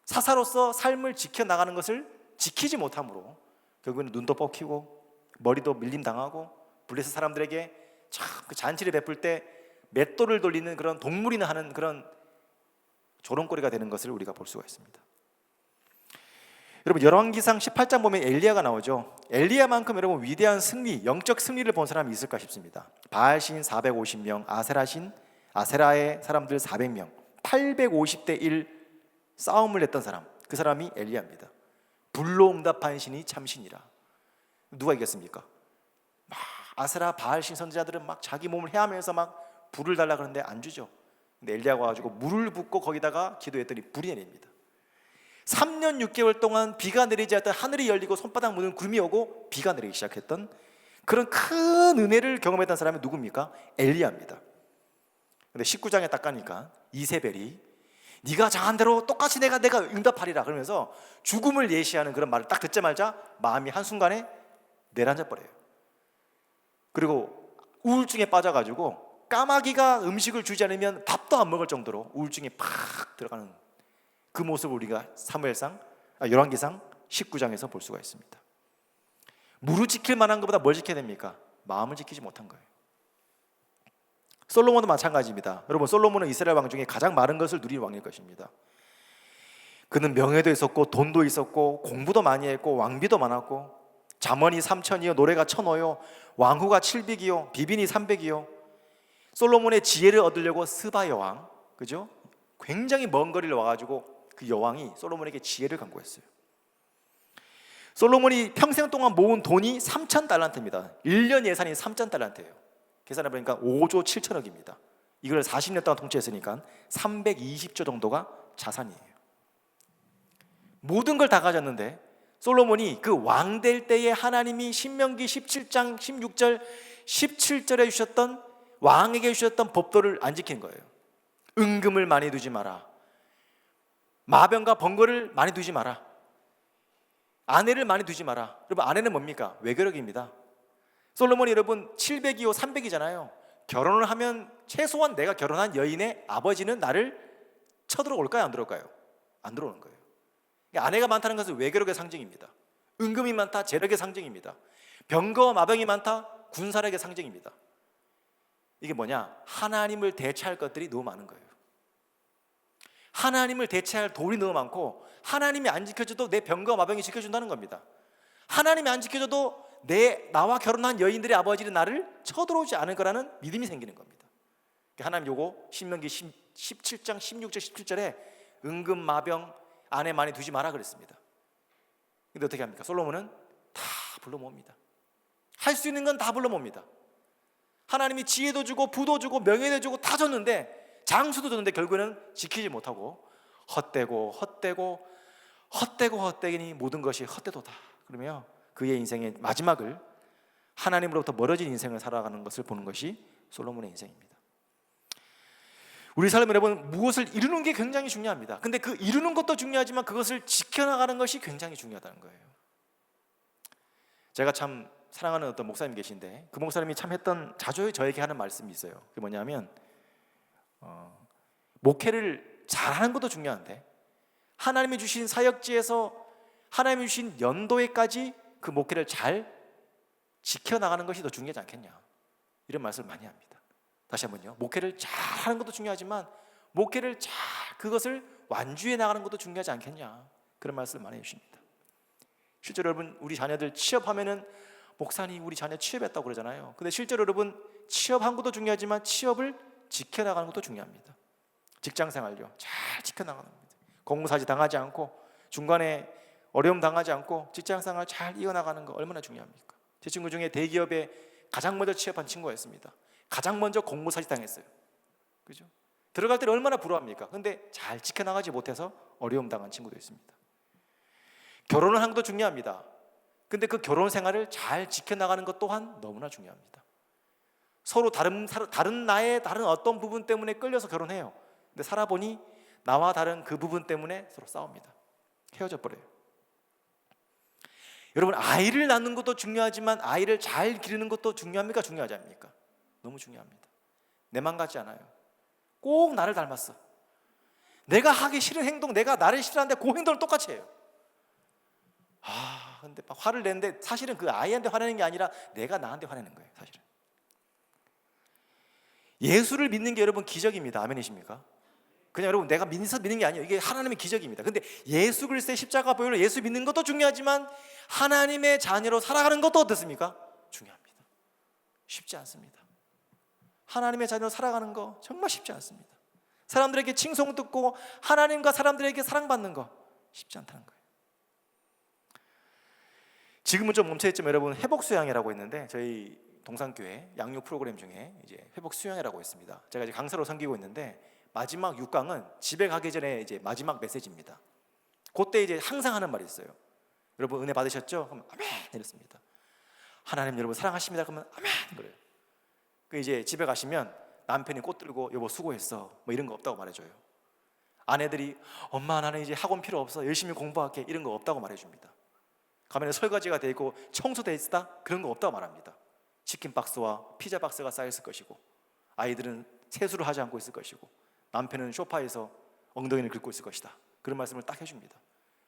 사사로서 삶을 지켜나가는 것을 지키지 못함으로 결국은 눈도 뽑히고 머리도 밀림당하고 블레셋 사람들에게 참 그 잔치를 베풀 때 맷돌을 돌리는 그런 동물이나 하는 그런 조롱거리가 되는 것을 우리가 볼 수가 있습니다. 여러분 열왕기상 18장 보면 엘리야가 나오죠. 엘리야만큼 여러분 위대한 승리, 영적 승리를 본 사람이 있을까 싶습니다. 바알신 450명, 아세라의 사람들 400명, 850대 1 싸움을 냈던 사람, 그 사람이 엘리야입니다. 불로 응답한 신이 참신이라. 누가 이겼습니까? 막 아세라 바알신 선지자들은 막 자기 몸을 헤아면서 막 불을 달라 그러는데 안 주죠. 근데 엘리야가 와가지고 물을 붓고 거기다가 기도했더니 불이 내립니다. 3년 6개월 동안 비가 내리지 않던 하늘이 열리고 손바닥 무는 구름이 오고 비가 내리기 시작했던 그런 큰 은혜를 경험했던 사람이 누굽니까? 엘리야입니다. 근데 19장에 딱 가니까 이세벨이 네가 정한 대로 똑같이 내가 응답하리라 그러면서 죽음을 예시하는 그런 말을 딱 듣자마자 마음이 한순간에 내려앉아 버려요. 그리고 우울증에 빠져가지고 까마귀가 음식을 주지 않으면 밥도 안 먹을 정도로 우울증에 팍 들어가는 그 모습을 우리가 열왕기상 19장에서 볼 수가 있습니다. 무릇 지킬 만한 것보다 뭘 지켜야 됩니까? 마음을 지키지 못한 거예요. 솔로몬도 마찬가지입니다. 여러분 솔로몬은 이스라엘 왕 중에 가장 많은 것을 누린 왕일 것입니다. 그는 명예도 있었고 돈도 있었고 공부도 많이 했고 왕비도 많았고 잠언이 3,000이요 노래가 1,005요 왕후가 700이요 비빈이 300이요. 솔로몬의 지혜를 얻으려고 스바 여왕, 그죠? 굉장히 먼 거리를 와가지고 그 여왕이 솔로몬에게 지혜를 간구했어요. 솔로몬이 평생 동안 모은 돈이 3,000달란트입니다. 1년 예산이 3,000달란트예요. 계산해 보니까 5조 7천억입니다. 이걸 40년 동안 통치했으니까 320조 정도가 자산이에요. 모든 걸 다 가졌는데 솔로몬이 그 왕 될 때에 하나님이 신명기 17장 16절 17절에 주셨던 왕에게 주셨던 법도를 안 지킨 거예요. 은금을 많이 두지 마라. 마병과 번거를 많이 두지 마라. 아내를 많이 두지 마라. 여러분 아내는 뭡니까? 외교력입니다. 솔로몬이 여러분 700이요 300이잖아요. 결혼을 하면 최소한 내가 결혼한 여인의 아버지는 나를 쳐들어올까요? 안 들어올까요? 안 들어오는 거예요. 그러니까 아내가 많다는 것은 외교력의 상징입니다. 은금이 많다 재력의 상징입니다. 병거와 마병이 많다 군사력의 상징입니다. 이게 뭐냐? 하나님을 대체할 것들이 너무 많은 거예요. 하나님을 대체할 돌이 너무 많고 하나님이 안 지켜줘도 내 병거와 마병이 지켜준다는 겁니다. 하나님이 안 지켜줘도 나와 결혼한 여인들의 아버지는 나를 쳐들어오지 않을 거라는 믿음이 생기는 겁니다. 하나님 요거 신명기 17장 16절 17절에 은금 마병 아내 많이 두지 마라 그랬습니다. 근데 어떻게 합니까? 솔로몬은 다 불러 모읍니다. 할 수 있는 건 다 불러 모읍니다. 하나님이 지혜도 주고 부도 주고 명예도 주고 다 줬는데 장수도 줬는데 결국에는 지키지 못하고 헛되니 모든 것이 헛되도다. 그러면 그의 인생의 마지막을 하나님으로부터 멀어진 인생을 살아가는 것을 보는 것이 솔로몬의 인생입니다. 우리 삶에 여러분 무엇을 이루는 게 굉장히 중요합니다. 근데 그 이루는 것도 중요하지만 그것을 지켜나가는 것이 굉장히 중요하다는 거예요. 제가 참 사랑하는 어떤 목사님 계신데 그 목사님이 참 자주 저에게 하는 말씀이 있어요. 그게 뭐냐면 목회를 잘하는 것도 중요한데 하나님이 주신 사역지에서 하나님이 주신 연도에까지 그 목회를 잘 지켜나가는 것이 더 중요하지 않겠냐, 이런 말씀을 많이 합니다. 다시 한번요, 목회를 잘하는 것도 중요하지만 목회를 잘 그것을 완주해 나가는 것도 중요하지 않겠냐, 그런 말씀을 많이 해주십니다. 실제로 여러분 우리 자녀들 취업하면은 목사님 우리 자녀 취업했다고 그러잖아요. 근데 실제로 여러분 취업한 것도 중요하지만 취업을 지켜나가는 것도 중요합니다. 직장생활요 잘 지켜나가는 겁니다. 공무사지 당하지 않고 중간에 어려움 당하지 않고 직장생활 잘 이어나가는 거 얼마나 중요합니까? 제 친구 중에 대기업에 가장 먼저 취업한 친구가 있습니다. 가장 먼저 공무사지 당했어요. 그죠? 들어갈 때는 얼마나 부러워합니까? 근데 잘 지켜나가지 못해서 어려움 당한 친구도 있습니다. 결혼을 하는 것도 중요합니다. 근데 그 결혼 생활을 잘 지켜나가는 것 또한 너무나 중요합니다. 서로 다른 나의 다른 어떤 부분 때문에 끌려서 결혼해요. 근데 살아보니 나와 다른 그 부분 때문에 서로 싸웁니다. 헤어져 버려요. 여러분, 아이를 낳는 것도 중요하지만 아이를 잘 기르는 것도 중요합니까? 중요하지 않습니까? 너무 중요합니다. 내만 같지 않아요. 꼭 나를 닮았어. 내가 하기 싫은 행동, 내가 나를 싫어하는데 그 행동을 똑같이 해요. 근데 막 화를 내는데 사실은 그 아이한테 화내는 게 아니라 내가 나한테 화내는 거예요. 사실은 예수를 믿는 게 여러분 기적입니다. 아멘이십니까? 그냥 여러분 내가 믿어서 믿는 게 아니에요. 이게 하나님의 기적입니다. 근데 예수 그리스도의 십자가 보혈로 예수 믿는 것도 중요하지만 하나님의 자녀로 살아가는 것도 어떻습니까? 중요합니다. 쉽지 않습니다. 하나님의 자녀로 살아가는 거 정말 쉽지 않습니다. 사람들에게 칭송 듣고 하나님과 사람들에게 사랑받는 거 쉽지 않다는 거예요. 지금은 좀 멈춰있지만 여러분, 회복 수양이라고 있는데 저희 동산교회 양육 프로그램 중에 이제 회복 수양이라고 있습니다. 제가 이제 강사로 섬기고 있는데 마지막 6강은 집에 가기 전에 이제 마지막 메시지입니다. 그때 이제 항상 하는 말이 있어요. 여러분 은혜 받으셨죠? 그럼 아멘 이랬습니다. 하나님 여러분 사랑하십니다. 그러면 아멘 그래요. 그 이제 집에 가시면 남편이 꽃 들고 여보 수고했어 뭐 이런 거 없다고 말해줘요. 아내들이 엄마 나는 이제 학원 필요 없어 열심히 공부할게 이런 거 없다고 말해줍니다. 가면에 설거지가 돼 있고 청소돼 있다 그런 거 없다고 말합니다. 치킨 박스와 피자 박스가 쌓여 있을 것이고 아이들은 세수를 하지 않고 있을 것이고 남편은 소파에서 엉덩이를 긁고 있을 것이다. 그런 말씀을 딱 해줍니다.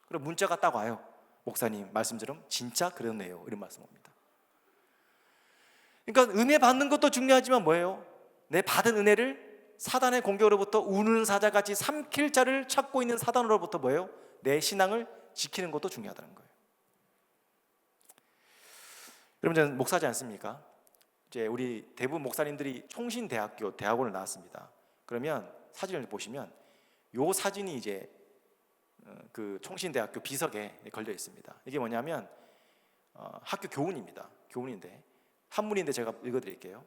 그럼 문자가 딱 와요. 목사님 말씀처럼 진짜 그렇네요 이런 말씀 옵니다. 그러니까 은혜 받는 것도 중요하지만 뭐예요? 내 받은 은혜를 사단의 공격으로부터 우는 사자같이 삼킬 자를 찾고 있는 사단으로부터 뭐예요? 내 신앙을 지키는 것도 중요하다는 거예요. 여러분 저는 목사지 않습니까? 이제 우리 대부분 목사님들이 총신대학교 대학원을 나왔습니다. 그러면 사진을 보시면 요 사진이 이제 그 총신대학교 비석에 걸려 있습니다. 이게 뭐냐면 학교 교훈입니다. 교훈인데 한문인데 제가 읽어드릴게요.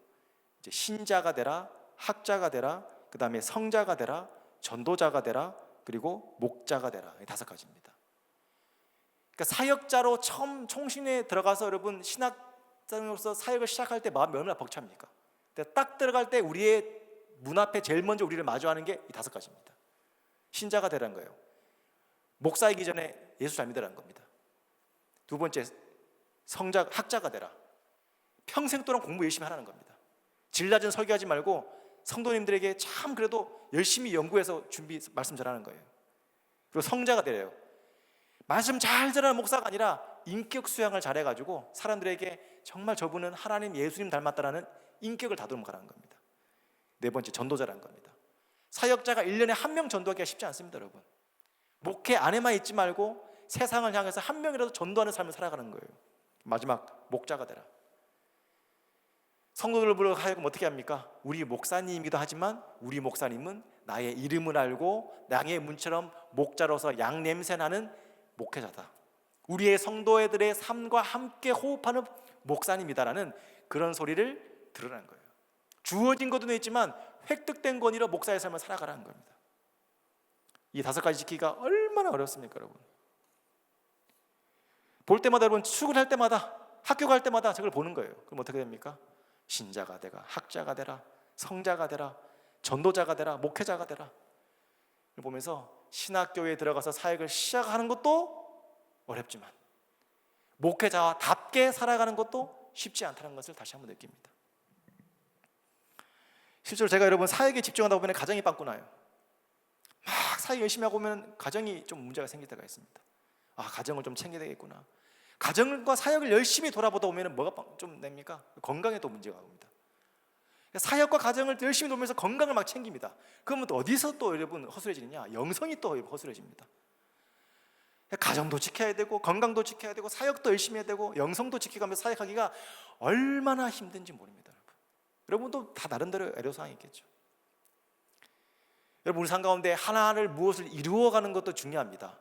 이제 신자가 되라, 학자가 되라, 그 다음에 성자가 되라, 전도자가 되라, 그리고 목자가 되라. 이 5가지입니다. 그러니까 사역자로 처음 총신에 들어가서 여러분 신학자로서 사역을 시작할 때 마음이 얼마나 벅찹니까? 근데 딱 들어갈 때 우리의 문 앞에 제일 먼저 우리를 마주하는 게 이 5가지입니다. 신자가 되라는 거예요. 목사이기 전에 예수 잘 믿으라는 겁니다. 두 번째 성자, 학자가 되라. 평생 동안 공부 열심히 하라는 겁니다. 질 낮은 설교하지 말고 성도님들에게 참 그래도 열심히 연구해서 말씀 전하는 거예요. 그리고 성자가 되래요. 말씀 잘 전하는 목사가 아니라 인격 수양을 잘해가지고 사람들에게 정말 저분은 하나님 예수님 닮았다라는 인격을 다듬어 가라는 겁니다. 4번째 전도자라는 겁니다. 사역자가 1년에 1명 전도하기가 쉽지 않습니다. 여러분 목회 안에만 있지 말고 세상을 향해서 1명이라도 전도하는 삶을 살아가는 거예요. 마지막 목자가 되라. 성도들을 불러 하여금 어떻게 합니까? 우리 목사님이기도 하지만 우리 목사님은 나의 이름을 알고 양의 문처럼 목자로서 양 냄새 나는 목회자다. 우리의 성도들의 삶과 함께 호흡하는 목사님이다라는 그런 소리를 들으라는 거예요. 주어진 것도 있지만 획득된 권위로 목사의 삶을 살아가라는 겁니다. 이 5가지 지키기가 얼마나 어렵습니까, 여러분? 볼 때마다 여러분 출근할 때마다 학교 갈 때마다 저걸 보는 거예요. 그럼 어떻게 됩니까? 신자가 되라, 학자가 되라, 성자가 되라, 전도자가 되라, 목회자가 되라. 보면서 신학교에 들어가서 사역을 시작하는 것도 어렵지만 목회자답게 살아가는 것도 쉽지 않다는 것을 다시 한번 느낍니다. 실제로 제가 여러분 사역에 집중하다 보면 가정이 빵꾸 나요. 막 사역 열심히 하고 보면 가정이 좀 문제가 생길 때가 있습니다. 가정을 좀 챙겨야 되겠구나. 가정과 사역을 열심히 돌아보다 보면 뭐가 좀 됩니까? 건강에 또 문제가 옵니다. 사역과 가정을 열심히 돌면서 건강을 막 챙깁니다. 그러면 또 어디서 또 여러분 허술해지느냐? 영성이 또 허술해집니다. 가정도 지켜야 되고 건강도 지켜야 되고 사역도 열심히 해야 되고 영성도 지켜가면서 사역하기가 얼마나 힘든지 모릅니다. 여러분도 다 나름대로 애로사항이 있겠죠. 여러분 우리 삶 가운데 하나를 무엇을 이루어가는 것도 중요합니다.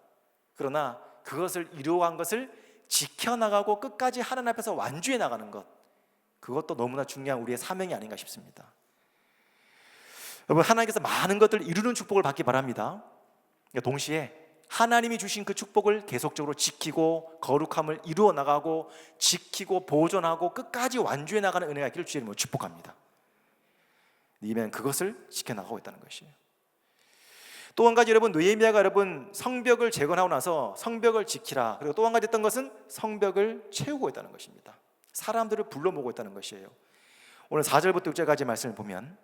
그러나 그것을 이루어간 것을 지켜나가고 끝까지 하나님 앞에서 완주해 나가는 것, 그것도 너무나 중요한 우리의 사명이 아닌가 싶습니다. 여러분 하나님께서 많은 것들을 이루는 축복을 받기 바랍니다. 동시에 하나님이 주신 그 축복을 계속적으로 지키고 거룩함을 이루어 나가고 지키고 보존하고 끝까지 완주해 나가는 은혜가 있기를 주의 이름으로 축복합니다. 이면 그것을 지켜나가고 있다는 것이에요. 또 한 가지 여러분, 느헤미야가 여러분 성벽을 재건하고 나서 성벽을 지키라. 그리고 또 한 가지 했던 것은 성벽을 채우고 있다는 것입니다. 사람들을 불러 모으고 있다는 것이에요. 오늘 4절부터 6절까지 말씀을 보면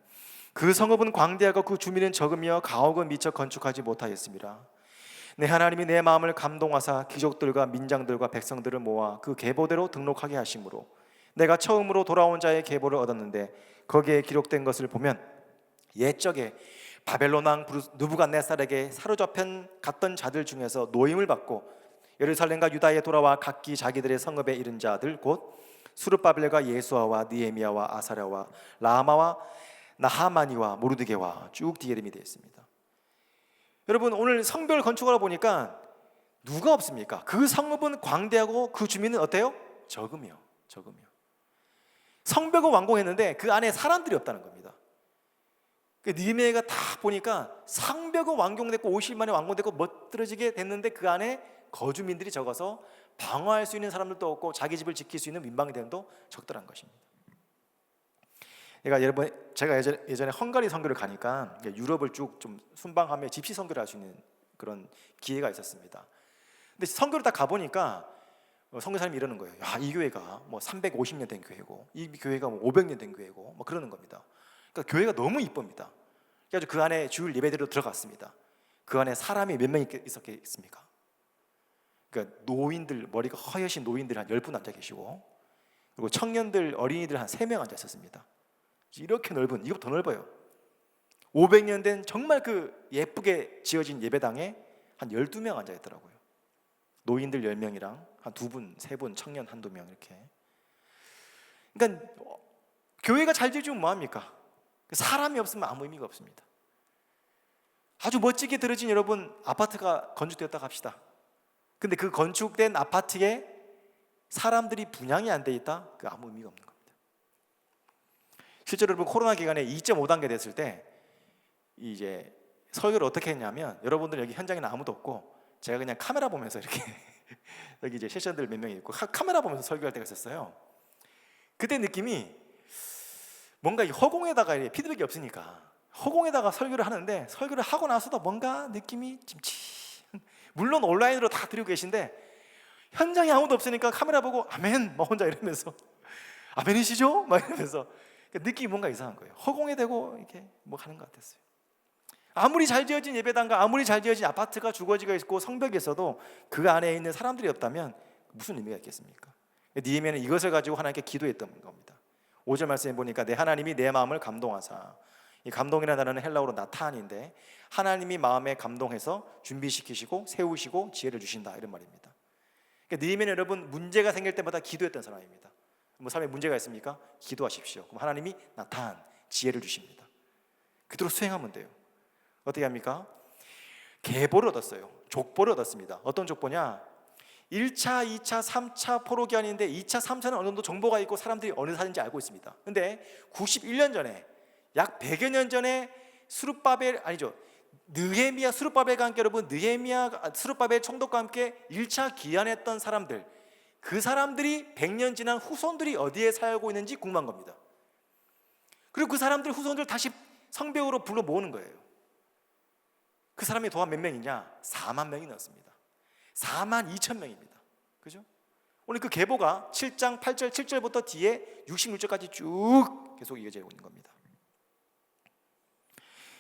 그 성읍은 광대하고 그 주민은 적으며 가옥은 미처 건축하지 못하였습니다. 내 하나님이 내 마음을 감동하사 귀족들과 민장들과 백성들을 모아 그 계보대로 등록하게 하심으로 내가 처음으로 돌아온 자의 계보를 얻었는데 거기에 기록된 것을 보면 옛적에 바벨론 왕 느부갓네살에게 사로잡힌 갔던 자들 중에서 노임을 받고 예루살렘과 유다에 돌아와 각기 자기들의 성읍에 이른 자들 곧 수르바벨과 예수아와 느헤미야와 아사랴와 라마와 나하마니와 모르드게와 쭉 뒤에 이름이 되어 있습니다. 여러분, 오늘 성벽을 건축하러 보니까 누가 없습니까? 그 성읍은 광대하고 그 주민은 어때요? 적으며. 성벽은 완공했는데 그 안에 사람들이 없다는 겁니다. 느헤미야가 다 보니까 성벽은 완공됐고 50일 만에 완공됐고 멋들어지게 됐는데 그 안에 거주민들이 적어서 방어할 수 있는 사람들도 없고 자기 집을 지킬 수 있는 민방대원도 적더란 것입니다. 제가 예전에 헝가리 선교를 가니까 유럽을 쭉 좀 순방하며 집시 선교를 할 수 있는 그런 기회가 있었습니다. 근데 선교를 딱 가보니까 선교사님이 이러는 거예요. 야, 이 교회가 뭐 350년 된 교회고 이 교회가 뭐 500년 된 교회고 뭐 그러는 겁니다. 그러니까 교회가 너무 이쁩니다. 그래서 그 안에 주일 예배대로 들어갔습니다. 그 안에 사람이 몇 명 있었겠습니까? 그러니까 노인들, 머리가 허여신 노인들 한 10분 앉아 계시고 그리고 청년들, 어린이들 한 3명 앉아 있었습니다. 이렇게 넓은, 이거 더 넓어요. 500년 된 정말 그 예쁘게 지어진 예배당에 한 12명 앉아 있더라고요. 노인들 10명이랑 한 2분, 3분, 청년 한두 명 이렇게. 그러니까 교회가 잘 지어지면 뭐합니까? 사람이 없으면 아무 의미가 없습니다. 아주 멋지게 들어진 여러분 아파트가 건축되었다고 합시다. 근데 그 건축된 아파트에 사람들이 분양이 안 돼 있다? 그 아무 의미가 없는 겁니다. 실제로 여러분 코로나 기간에 2.5단계 됐을 때 이제 설교를 어떻게 했냐면 여러분들 여기 현장에는 아무도 없고 제가 그냥 카메라 보면서 이렇게 여기 이제 세션들 몇 명이 있고 카메라 보면서 설교할 때가 있었어요. 그때 느낌이 뭔가 이 허공에다가 피드백이 없으니까 허공에다가 설교를 하는데 설교를 하고 나서도 뭔가 느낌이 찜치. 물론 온라인으로 다 드리고 계신데 현장에 아무도 없으니까 카메라 보고 아멘 막 혼자 이러면서 아멘이시죠? 막 이러면서 느낌이 뭔가 이상한 거예요. 허공에 대고 이렇게 뭐 하는 것 같았어요. 아무리 잘 지어진 예배당과 아무리 잘 지어진 아파트가 주거지가 있고 성벽이 있어도 그 안에 있는 사람들이 없다면 무슨 의미가 있겠습니까? 느헤미야는 이것을 가지고 하나님께 기도했던 겁니다. 5절 말씀에 보니까 내 하나님이 내 마음을 감동하사, 이 감동이라는 단어는 헬라어로 나탄인데 하나님이 마음에 감동해서 준비시키시고 세우시고 지혜를 주신다 이런 말입니다. 그러니까 느헤미야는 여러분 문제가 생길 때마다 기도했던 사람입니다. 뭐 삶에 문제가 있습니까? 기도하십시오. 그럼 하나님이 나탄 지혜를 주십니다. 그대로 수행하면 돼요. 어떻게 합니까? 계보를 얻었어요. 족보를 얻었습니다. 어떤 족보냐? 1차, 2차, 3차 포로기한인데 2차, 3차는 어느 정도 정보가 있고 사람들이 어느 사는지 알고 있습니다. 근데 91년 전에 약 100여 년 전에 느헤미야 스룹바벨과 함께 여러분 느헤미야 스룹바벨 총독과 함께 1차 기한했던 사람들, 그 사람들이 100년 지난 후손들이 어디에 살고 있는지 궁금한 겁니다. 그리고 그 사람들 후손들 다시 성벽으로 불러 모으는 거예요. 그 사람이 도한 몇 명이냐? 4만 명이 넘습니다. 4만 2천 명입니다. 그죠? 오늘 그 계보가 7장 8절 7절부터 뒤에 66절까지 쭉 계속 이어져 있는 겁니다.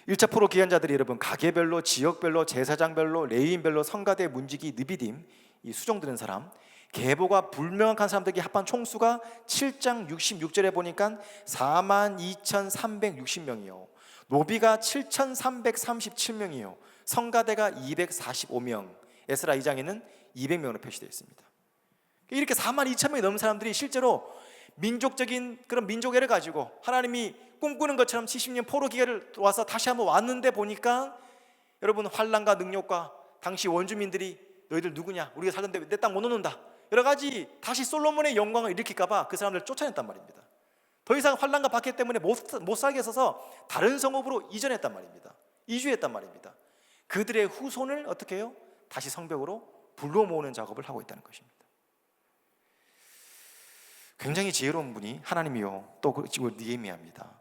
1차 포로 기한자들이 여러분 가게별로, 지역별로, 제사장별로, 레위인별로, 성가대, 문지기, 느비딤 이 수정되는 사람, 계보가 불명확한 사람들에게 합한 총수가 7장 66절에 보니까 42,360명이요. 노비가 7,337명이요. 성가대가 245명. 에스라 2장에는 200명으로 표시되어 있습니다. 이렇게 42,000명이 넘는 사람들이 실제로 민족적인 그런 민족애를 가지고 하나님이 꿈꾸는 것처럼 70년 포로 기회를 와서 다시 한번 왔는데 보니까 여러분 환난과 능력과 당시 원주민들이 너희들 누구냐? 우리가 살던데 내 땅 못 놓는다. 여러 가지 다시 솔로몬의 영광을 일으킬까 봐 그 사람들을 쫓아냈단 말입니다. 더 이상 환난과 박해 때문에 못 살게 해서 다른 성읍으로 이전했단 말입니다. 이주했단 말입니다. 그들의 후손을 어떻게 해요? 다시 성벽으로 불러 모으는 작업을 하고 있다는 것입니다. 굉장히 지혜로운 분이 하나님이요 또 지금 느헤미야입니다.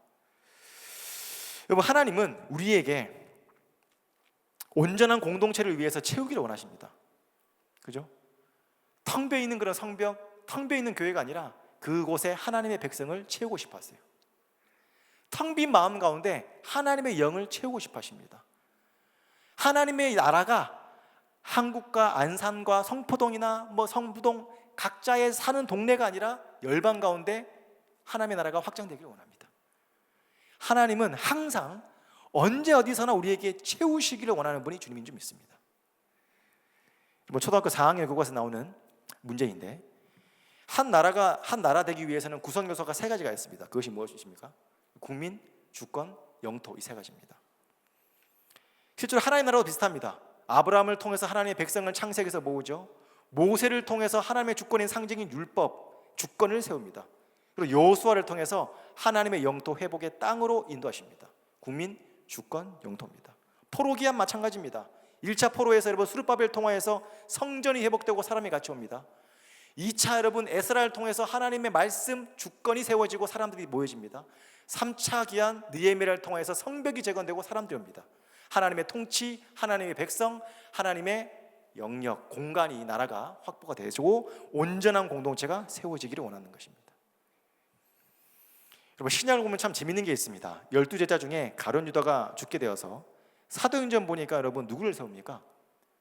여러분 하나님은 우리에게 온전한 공동체를 위해서 채우기를 원하십니다. 그죠? 텅 비어 있는 그런 성벽, 텅 비어 있는 교회가 아니라 그곳에 하나님의 백성을 채우고 싶어 하세요. 텅 빈 마음 가운데 하나님의 영을 채우고 싶어 하십니다. 하나님의 나라가 한국과 안산과 성포동이나 성부동 각자의 사는 동네가 아니라 열방 가운데 하나님의 나라가 확장되기를 원합니다. 하나님은 항상 언제 어디서나 우리에게 채우시기를 원하는 분이 주님인 줄 믿습니다. 초등학교 4학년 교과서에 나오는 문제인데, 한 나라 되기 위해서는 구성 요소가 3가지가 있습니다. 그것이 무엇이십니까? 국민, 주권, 영토, 이 3가지입니다. 실제로 하나님의 나라도 비슷합니다. 아브라함을 통해서 하나님의 백성을 창세기에서 모으죠. 모세를 통해서 하나님의 주권인 상징인 율법, 주권을 세웁니다. 그리고 여호수아를 통해서 하나님의 영토 회복의 땅으로 인도하십니다. 국민, 주권, 영토입니다. 포로 기한 마찬가지입니다. 1차 포로에서 여러분 수르바벨 통화해서 성전이 회복되고 사람이 같이 옵니다. 2차 여러분 에스라를 통해서 하나님의 말씀, 주권이 세워지고 사람들이 모여집니다. 3차 기한 느헤미야를 통해서 성벽이 재건되고 사람들이 옵니다. 하나님의 통치, 하나님의 백성, 하나님의 영역, 공간이, 나라가 확보가 되고 온전한 공동체가 세워지기를 원하는 것입니다. 여러분, 신약을 보면 참 재밌는 게 있습니다. 12제자 중에 가룟 유다가 죽게 되어서 사도행전 보니까 여러분 누구를 세웁니까?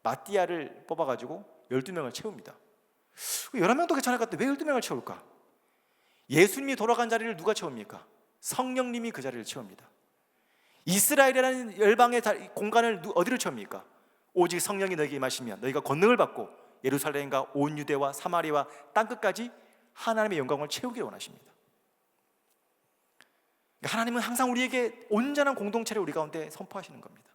마띠아를 뽑아가지고 12명을 채웁니다. 11명도 괜찮을 것 같은데 왜 12명을 채울까? 예수님이 돌아간 자리를 누가 채웁니까? 성령님이 그 자리를 채웁니다. 이스라엘이라는 열방의 공간을 어디를 채웁니까? 오직 성령이 너에게 임하시면 너희가 권능을 받고 예루살렘과 온 유대와 사마리아와 땅끝까지 하나님의 영광을 채우기를 원하십니다. 하나님은 항상 우리에게 온전한 공동체를 우리 가운데 선포하시는 겁니다.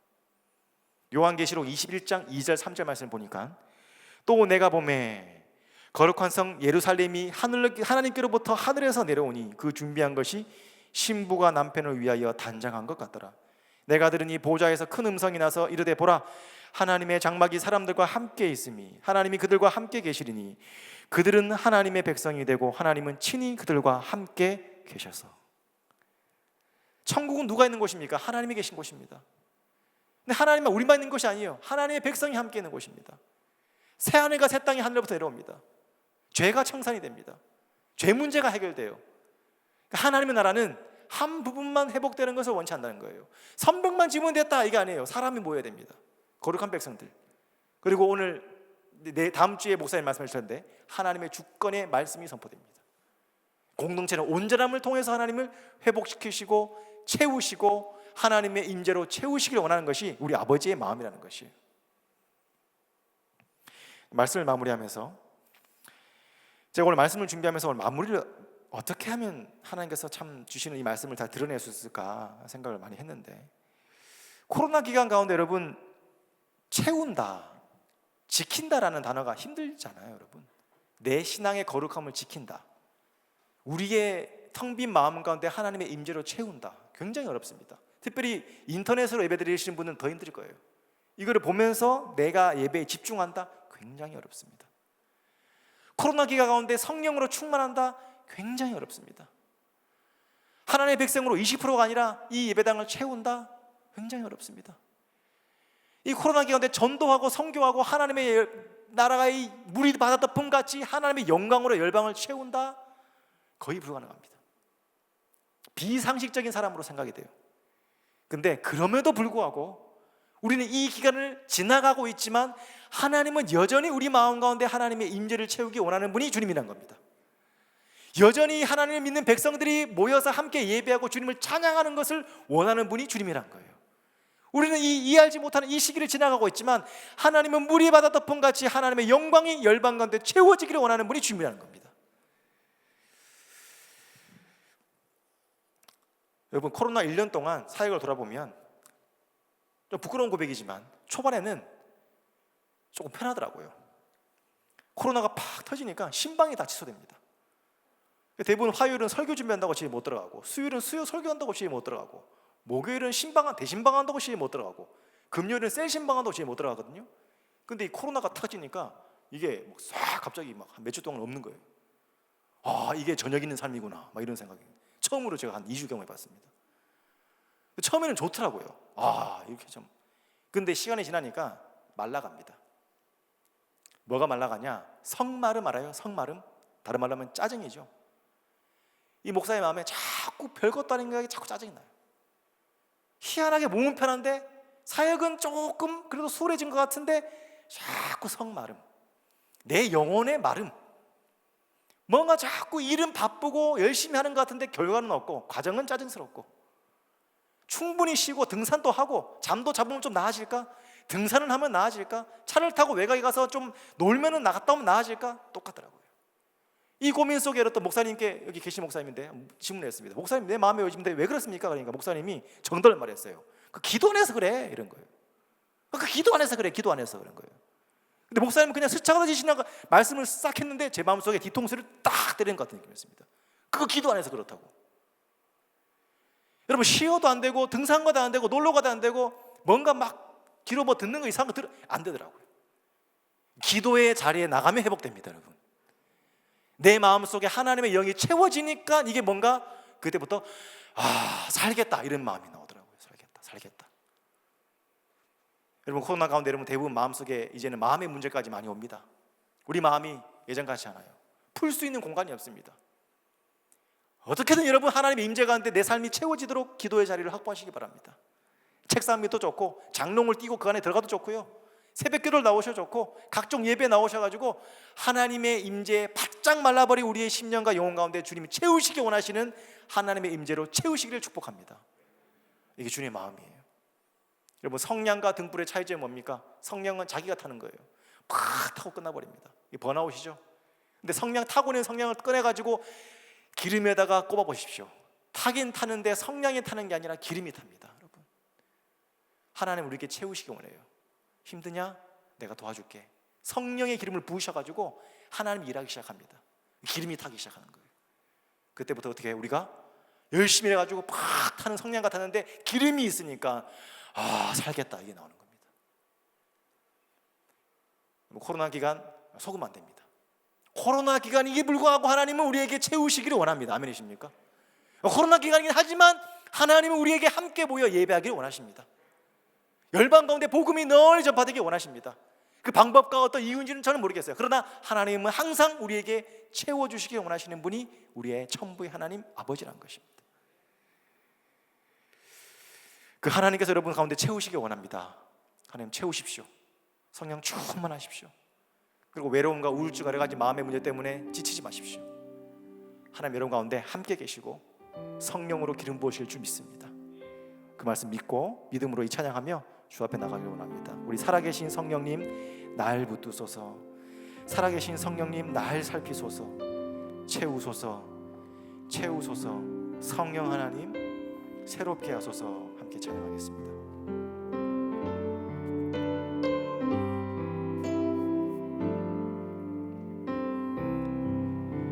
요한계시록 21장 2절 3절 말씀을 보니까 또 내가 보매 거룩한 성 예루살렘이 하나님께로부터 하늘에서 내려오니 그 준비한 것이 신부가 남편을 위하여 단장한 것 같더라. 내가 들으니 보좌에서 큰 음성이 나서 이르되 보라 하나님의 장막이 사람들과 함께 있음이 하나님이 그들과 함께 계시리니 그들은 하나님의 백성이 되고 하나님은 친히 그들과 함께 계셔서. 천국은 누가 있는 곳입니까? 하나님이 계신 곳입니다. 근데 하나님은 우리만 있는 것이 아니에요. 하나님의 백성이 함께 있는 곳입니다. 새 하늘과 새 땅이 하늘로부터 내려옵니다. 죄가 청산이 됩니다. 죄 문제가 해결돼요. 하나님의 나라는 한 부분만 회복되는 것을 원치 않는다는 거예요. 성벽만 지으면 됐다 이게 아니에요. 사람이 모여야 됩니다. 거룩한 백성들. 그리고 오늘 다음 주에 목사님 말씀해 주셨는데 하나님의 주권의 말씀이 선포됩니다. 공동체는 온전함을 통해서 하나님을 회복시키시고 채우시고 하나님의 임재로 채우시기를 원하는 것이 우리 아버지의 마음이라는 것이에요. 말씀을 마무리하면서 제가 오늘 말씀을 준비하면서 오늘 마무리를 어떻게 하면 하나님께서 참 주시는 이 말씀을 다 드러낼 수 있을까 생각을 많이 했는데, 코로나 기간 가운데 여러분 채운다, 지킨다라는 단어가 힘들잖아요. 여러분 내 신앙의 거룩함을 지킨다, 우리의 텅 빈 마음 가운데 하나님의 임재로 채운다, 굉장히 어렵습니다. 특별히 인터넷으로 예배 드리시는 분은 더 힘들 거예요. 이거를 보면서 내가 예배에 집중한다, 굉장히 어렵습니다. 코로나 기간 가운데 성령으로 충만한다, 굉장히 어렵습니다. 하나님의 백성으로 20%가 아니라 이 예배당을 채운다, 굉장히 어렵습니다. 이 코로나 기간 가운데 전도하고 선교하고 하나님의 나라의 물이 바다덮음 같이 하나님의 영광으로 열방을 채운다, 거의 불가능합니다. 비상식적인 사람으로 생각이 돼요. 근데 그럼에도 불구하고 우리는 이 기간을 지나가고 있지만 하나님은 여전히 우리 마음 가운데 하나님의 임재를 채우기 원하는 분이 주님이란 겁니다. 여전히 하나님을 믿는 백성들이 모여서 함께 예배하고 주님을 찬양하는 것을 원하는 분이 주님이란 거예요. 우리는 이해하지 못하는 이 시기를 지나가고 있지만 하나님은 물이 바다 덮음 같이 하나님의 영광이 열방 가운데 채워지기를 원하는 분이 주님이라는 겁니다. 여러분 코로나 1년 동안 사역을 돌아보면 좀 부끄러운 고백이지만 초반에는 조금 편하더라고요. 코로나가 팍 터지니까 신방이 다 취소됩니다. 대부분 화요일은 설교 준비한다고 집에 못 들어가고, 수요일은 수요 설교한다고 집에 못 들어가고, 목요일은 대신방 한다고 집에 못 들어가고, 금요일은 셀 신방 한다고 집에 못 들어가거든요. 근데 이 코로나가 터지니까 이게 싹 갑자기 막 몇 주 동안 없는 거예요. 아, 이게 저녁 있는 삶이구나, 막 이런 생각이 처음으로 제가 한 2주 경험해 봤습니다. 처음에는 좋더라고요. 아, 이렇게 좀 근데 시간이 지나니까 말라갑니다. 뭐가 말라가냐? 성마름 알아요? 성마름? 다른 말로 하면 짜증이죠. 이 목사의 마음에 자꾸 별것도 아닌 생각이 자꾸 짜증이 나요. 희한하게 몸은 편한데 사역은 조금 그래도 수월해진 것 같은데 자꾸 성마름, 내 영혼의 마름. 뭔가 자꾸 일은 바쁘고 열심히 하는 것 같은데 결과는 없고 과정은 짜증스럽고, 충분히 쉬고 등산도 하고 잠도 잡으면 좀 나아질까? 등산을 하면 나아질까? 차를 타고 외곽에 가서 좀 놀면은 나갔다 오면 나아질까? 똑같더라고요. 이 고민 속에 또 목사님께, 여기 계신 목사님인데 질문을 했습니다. 목사님, 내 마음에 요즘인데 왜 그렇습니까? 그러니까 목사님이 정답을 말했어요. 그 기도 안 해서 그래, 이런 거예요. 그 기도 안 해서 그래, 기도 안 해서 그런 거예요. 근데 목사님은 그냥 스쳐가다 지나가 말씀을 싹 했는데 제 마음속에 뒤통수를 딱 때리는 것 같은 느낌이었습니다. 그거 기도 안 해서 그렇다고. 여러분, 쉬어도 안 되고 등산 가도 안 되고 놀러 가도 안 되고 뭔가 막 뒤로 뭐 듣는 거 이상한 거 안 되더라고요. 기도의 자리에 나가면 회복됩니다, 여러분. 내 마음속에 하나님의 영이 채워지니까 이게 뭔가 그때부터 살겠다 이런 마음이 나오더라고요. 살겠다. 여러분, 코로나 가운데 여러분 대부분 마음속에 이제는 마음의 문제까지 많이 옵니다. 우리 마음이 예전 같지 않아요. 풀 수 있는 공간이 없습니다. 어떻게든 여러분 하나님의 임재 가운데 내 삶이 채워지도록 기도의 자리를 확보하시기 바랍니다. 책상 밑도 좋고 장롱을 띄고 그 안에 들어가도 좋고요, 새벽기도를 나오셔도 좋고 각종 예배 나오셔가지고 하나님의 임재에 바짝 말라버린 우리의 심령과 영혼 가운데 주님이 채우시기 원하시는 하나님의 임재로 채우시기를 축복합니다. 이게 주님의 마음이에요. 여러분, 성냥과 등불의 차이점이 뭡니까? 성냥은 자기가 타는 거예요. 팍 타고 끝나버립니다. 이게 번아웃이죠. 근데 성냥, 타고 있는 성냥을 꺼내가지고 기름에다가 꼽아 보십시오. 타긴 타는데 성냥이 타는 게 아니라 기름이 탑니다. 여러분, 하나님 우리에게 채우시기 원해요. 힘드냐? 내가 도와줄게. 성령의 기름을 부으셔가지고 하나님이 일하기 시작합니다. 기름이 타기 시작하는 거예요. 그때부터 어떻게 해요? 우리가 열심히 해가지고 팍 타는 성냥 같았는데 기름이 있으니까 살겠다, 이게 나오는 겁니다. 코로나 기간 속으면 안 됩니다. 코로나 기간이기 불구하고 하나님은 우리에게 채우시기를 원합니다. 아멘이십니까? 코로나 기간이긴 하지만 하나님은 우리에게 함께 모여 예배하기를 원하십니다. 열방 가운데 복음이 널리 전파되기 원하십니다. 그 방법과 어떤 이유인지는 저는 모르겠어요. 그러나 하나님은 항상 우리에게 채워주시기 원하시는 분이 우리의 천부의 하나님 아버지라는 것입니다. 그 하나님께서 여러분 가운데 채우시기 원합니다. 하나님 채우십시오. 성령 충만하십시오. 그리고 외로움과 우울증 여러 가지 마음의 문제 때문에 지치지 마십시오. 하나님 여러분 가운데 함께 계시고 성령으로 기름 부으실 줄 믿습니다. 그 말씀 믿고 믿음으로 이 찬양하며 주 앞에 나가기를 원합니다. 우리 살아계신 성령님 날 붙드소서, 살아계신 성령님 날 살피소서, 채우소서, 채우소서. 성령 하나님 새롭게 하소서. 함께 찬양하겠습니다.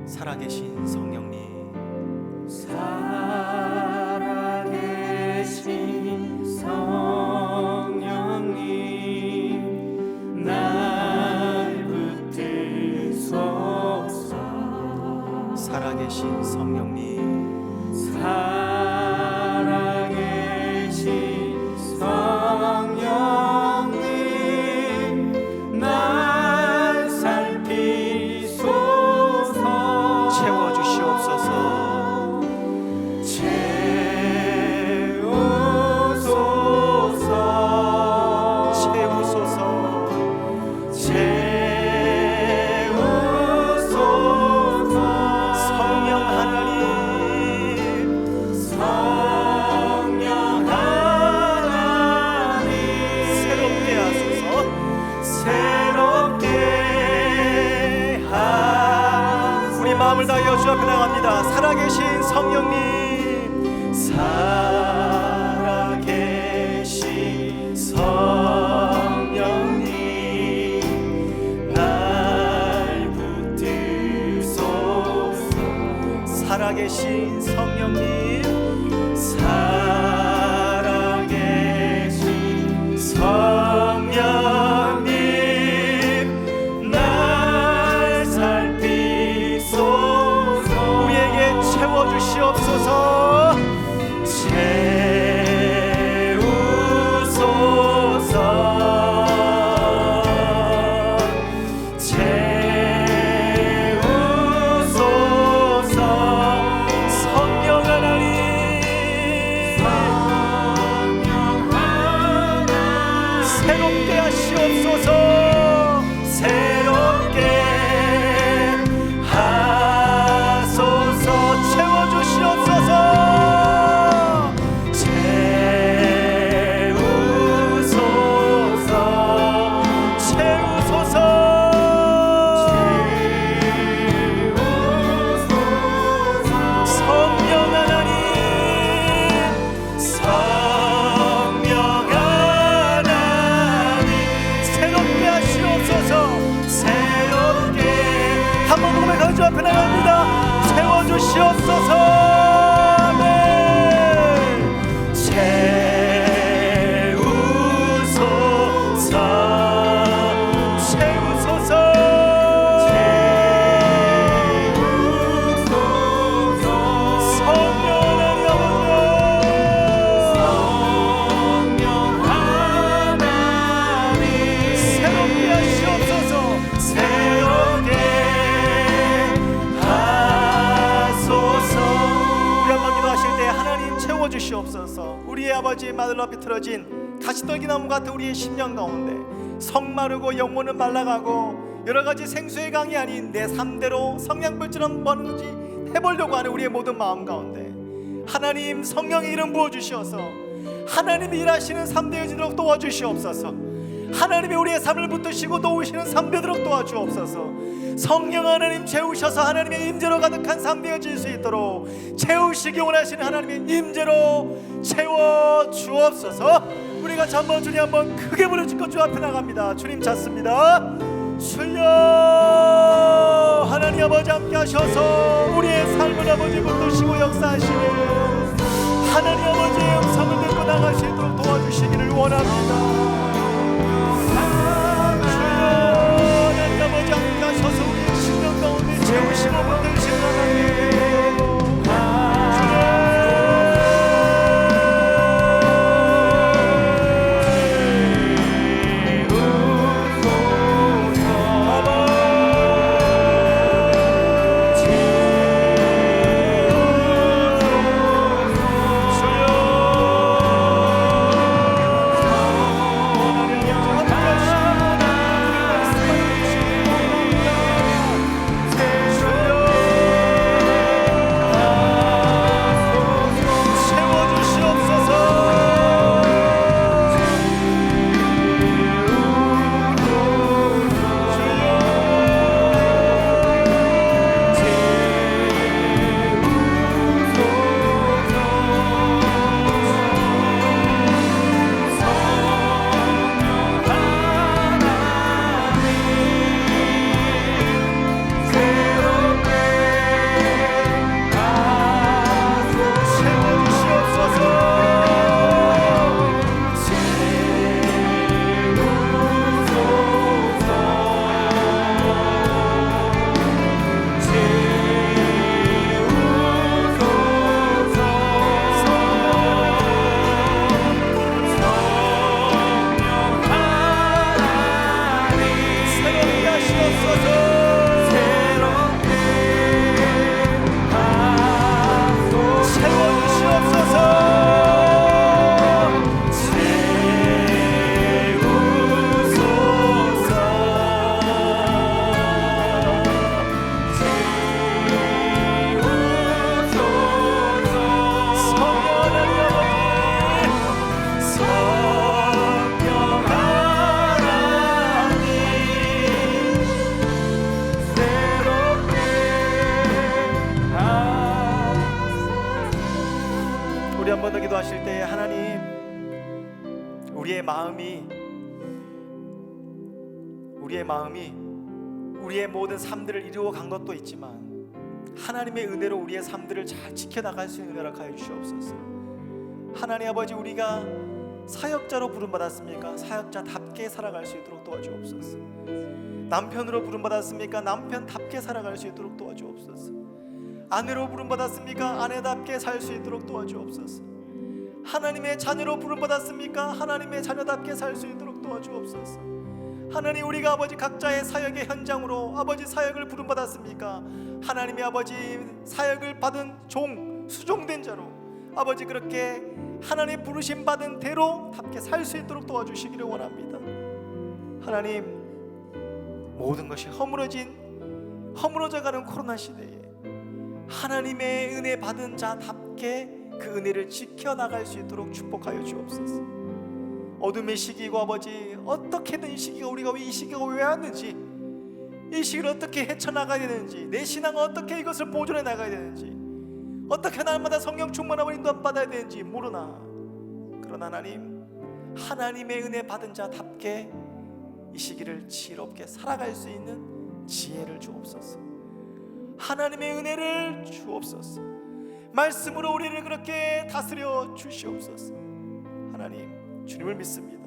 살아계신 성령님, 살아계신 성령님 날 붙드소서. 살아계신 성령님, 살아계신 성령님 날 살피소서. 채워주시옵소서. 주 앞에 나갑니다. 살아계신 성령님, 살아계신 성령님 날 붙드소서. 살아계신 성령님, 살아계신 성령님 날 살피소서. 채워주시옵소서. 채우소서. 주시옵소서. 새롭게 하소서. 채워주시옵소서. 주 앞에 나갑니다. 채워주시옵소서. 아멘. 채우소서. 채우소서. 성령 하나님 아버지, 새롭게 하시옵소서. 새롭게 주시옵소서. 우리의 아버지 마늘로 비틀어진 가시떨기나무 같은 우리의 심령 가운데 성마르고 영혼은 말라가고 여러가지 생수의 강이 아닌 내 삶대로 성냥불처럼 뭐든지 해보려고 하는 우리의 모든 마음 가운데 하나님 성령의 이름 부어주시어서 하나님이 일하시는 삶 되어지도록 도와주시옵소서. 하나님이 우리의 삶을 붙드시고 도우시는 삶 되도록 도와주옵소서. 성령 하나님 채우셔서 하나님의 임재로 가득한 삶 되어질 수 있도록 채우시기 원하시는 하나님의 임재로 채워주옵소서. 우리가 한번 주님 한번 크게 부르짖고 주 앞에 나갑니다. 주님 찾습니다. 주여 하나님 아버지 함께 하셔서 우리의 삶을 아버지 붙드시고 역사하시는 하나님 아버지의 영성을 듣고 나가시도록 도와주시기를 원합니다. 아버지 함께 하셔서 우리의 심령 가운데 채우시고 붙드시는 하나님 기도하실 때에 하나님 우리의 마음이 우리의 모든 삶들을 이루어 간 것도 있지만 하나님의 은혜로 우리의 삶들을 잘 지켜나갈 수 있는 은혜를 하여 주시옵소서. 하나님 아버지 우리가 사역자로 부름받았습니까? 사역자답게 살아갈 수 있도록 도와주옵소서. 남편으로 부름받았습니까? 남편답게 살아갈 수 있도록 도와주옵소서. 아내로 부름받았습니까? 아내답게 살 수 있도록 도와주옵소서. 하나님의 자녀로 부름받았습니까? 하나님의 자녀답게 살 수 있도록 도와주옵소서. 하나님 우리가 아버지 각자의 사역의 현장으로 아버지 사역을 부름받았습니까? 하나님의 아버지 사역을 받은 수종된 자로 아버지 그렇게 하나님의 부르심 받은 대로 답게 살 수 있도록 도와주시기를 원합니다. 하나님, 모든 것이 허물어져가는 코로나 시대에 하나님의 은혜 받은 자답게 그 은혜를 지켜나갈 수 있도록 축복하여 주옵소서. 어둠의 시기고 아버지, 어떻게든 이 시기가 우리가 이 시기가 왜 왔는지, 이 시기를 어떻게 헤쳐나가야 되는지, 내 신앙은 어떻게 이것을 보존해 나가야 되는지, 어떻게 날마다 성령 충만함을 인도받아야 되는지 모르나, 그러나 하나님, 하나님의 은혜 받은 자답게 이 시기를 지혜롭게 살아갈 수 있는 지혜를 주옵소서. 하나님의 은혜를 주옵소서. 말씀으로 우리를 그렇게 다스려 주시옵소서. 하나님, 주님을 믿습니다.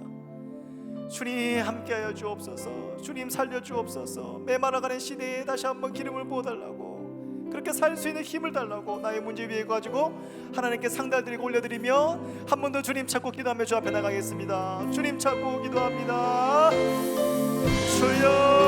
주님 함께하여 주옵소서. 주님 살려 주옵소서. 메말라가는 시대에 다시 한번 기름을 부어달라고, 그렇게 살 수 있는 힘을 달라고 나의 문제 위에 가지고 하나님께 상달드리고 올려드리며 한 번 더 주님 찾고 기도하며 주 앞에 나가겠습니다. 주님 찾고 기도합니다. 주여,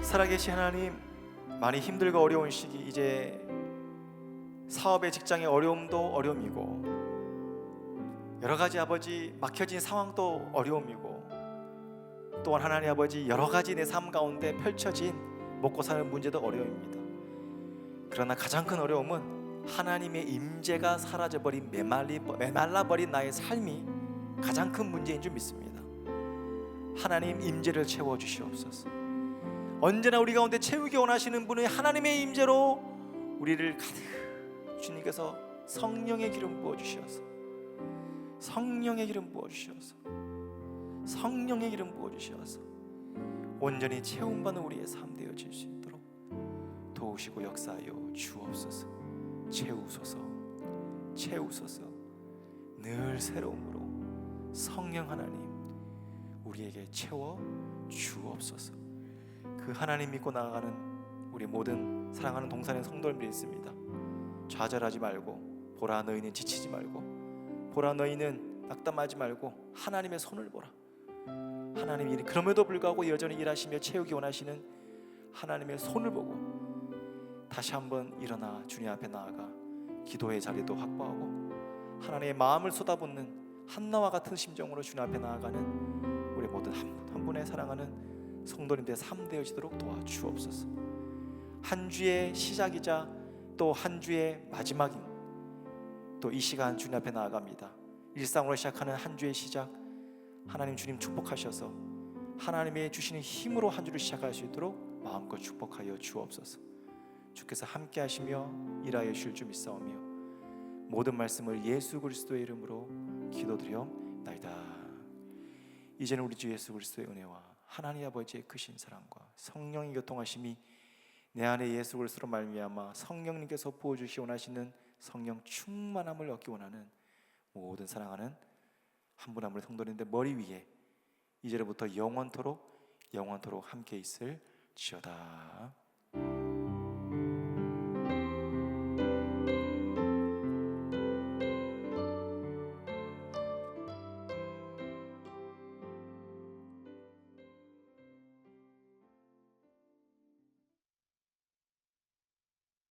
살아계신 하나님, 많이 힘들고 어려운 시기, 이제 사업의 직장의 어려움도 어려움이고, 여러 가지 아버지 막혀진 상황도 어려움이고, 또한 하나님 아버지 여러 가지 내 삶 가운데 펼쳐진 먹고 사는 문제도 어려움입니다. 그러나 가장 큰 어려움은 하나님의 임재가 사라져버린 메말라버린 나의 삶이 가장 큰 문제인 줄 믿습니다. 하나님 임재를 채워주시옵소서. 언제나 우리 가운데 채우기 원하시는 분은 하나님의 임재로 우리를 가득, 주님께서 성령의 기름 부어주셔서, 성령의 기름 부어주셔서, 성령의 기름 부어주셔서 온전히 채움받는 우리의 삶 되어질 수 있도록 도우시고 역사하여 주옵소서. 채우소서, 채우소서. 늘 새로움으로 성령 하나님 우리에게 채워 주옵소서. 그 하나님 믿고 나아가는 우리 모든 사랑하는 동산의 성도를 믿습니다. 좌절하지 말고, 보라 너희는 지치지 말고, 보라 너희는 낙담하지 말고 하나님의 손을 보라. 하나님이 그럼에도 불구하고 여전히 일하시며 채우기 원하시는 하나님의 손을 보고 다시 한번 일어나 주님 앞에 나아가 기도의 자리도 확보하고 하나님의 마음을 쏟아붓는 한나와 같은 심정으로 주님 앞에 나아가는 우리 모든 한 분의 사랑하는 성도님들의 삶 되어지도록 도와주옵소서. 한 주의 시작이자 또 한 주의 마지막인 또 이 시간 주님 앞에 나아갑니다. 일상으로 시작하는 한 주의 시작, 하나님 주님 축복하셔서 하나님의 주시는 힘으로 한 주를 시작할 수 있도록 마음껏 축복하여 주옵소서. 주께서 함께 하시며 일하여 주실 줄 믿사오며 모든 말씀을 예수 그리스도의 이름으로 기도드려옵나이다. 이제는 우리 주 예수 그리스도의 은혜와 하나님 아버지의 크신 사랑과 성령의 교통하심이 내 안에 예수 그리스도로 말미암아 성령님께서 부어주시 원하시는 성령 충만함을 얻기 원하는 모든 사랑하는 한 분 한 분의 성도님들 머리 위에 이제부터 영원토록 함께 있을 지어다.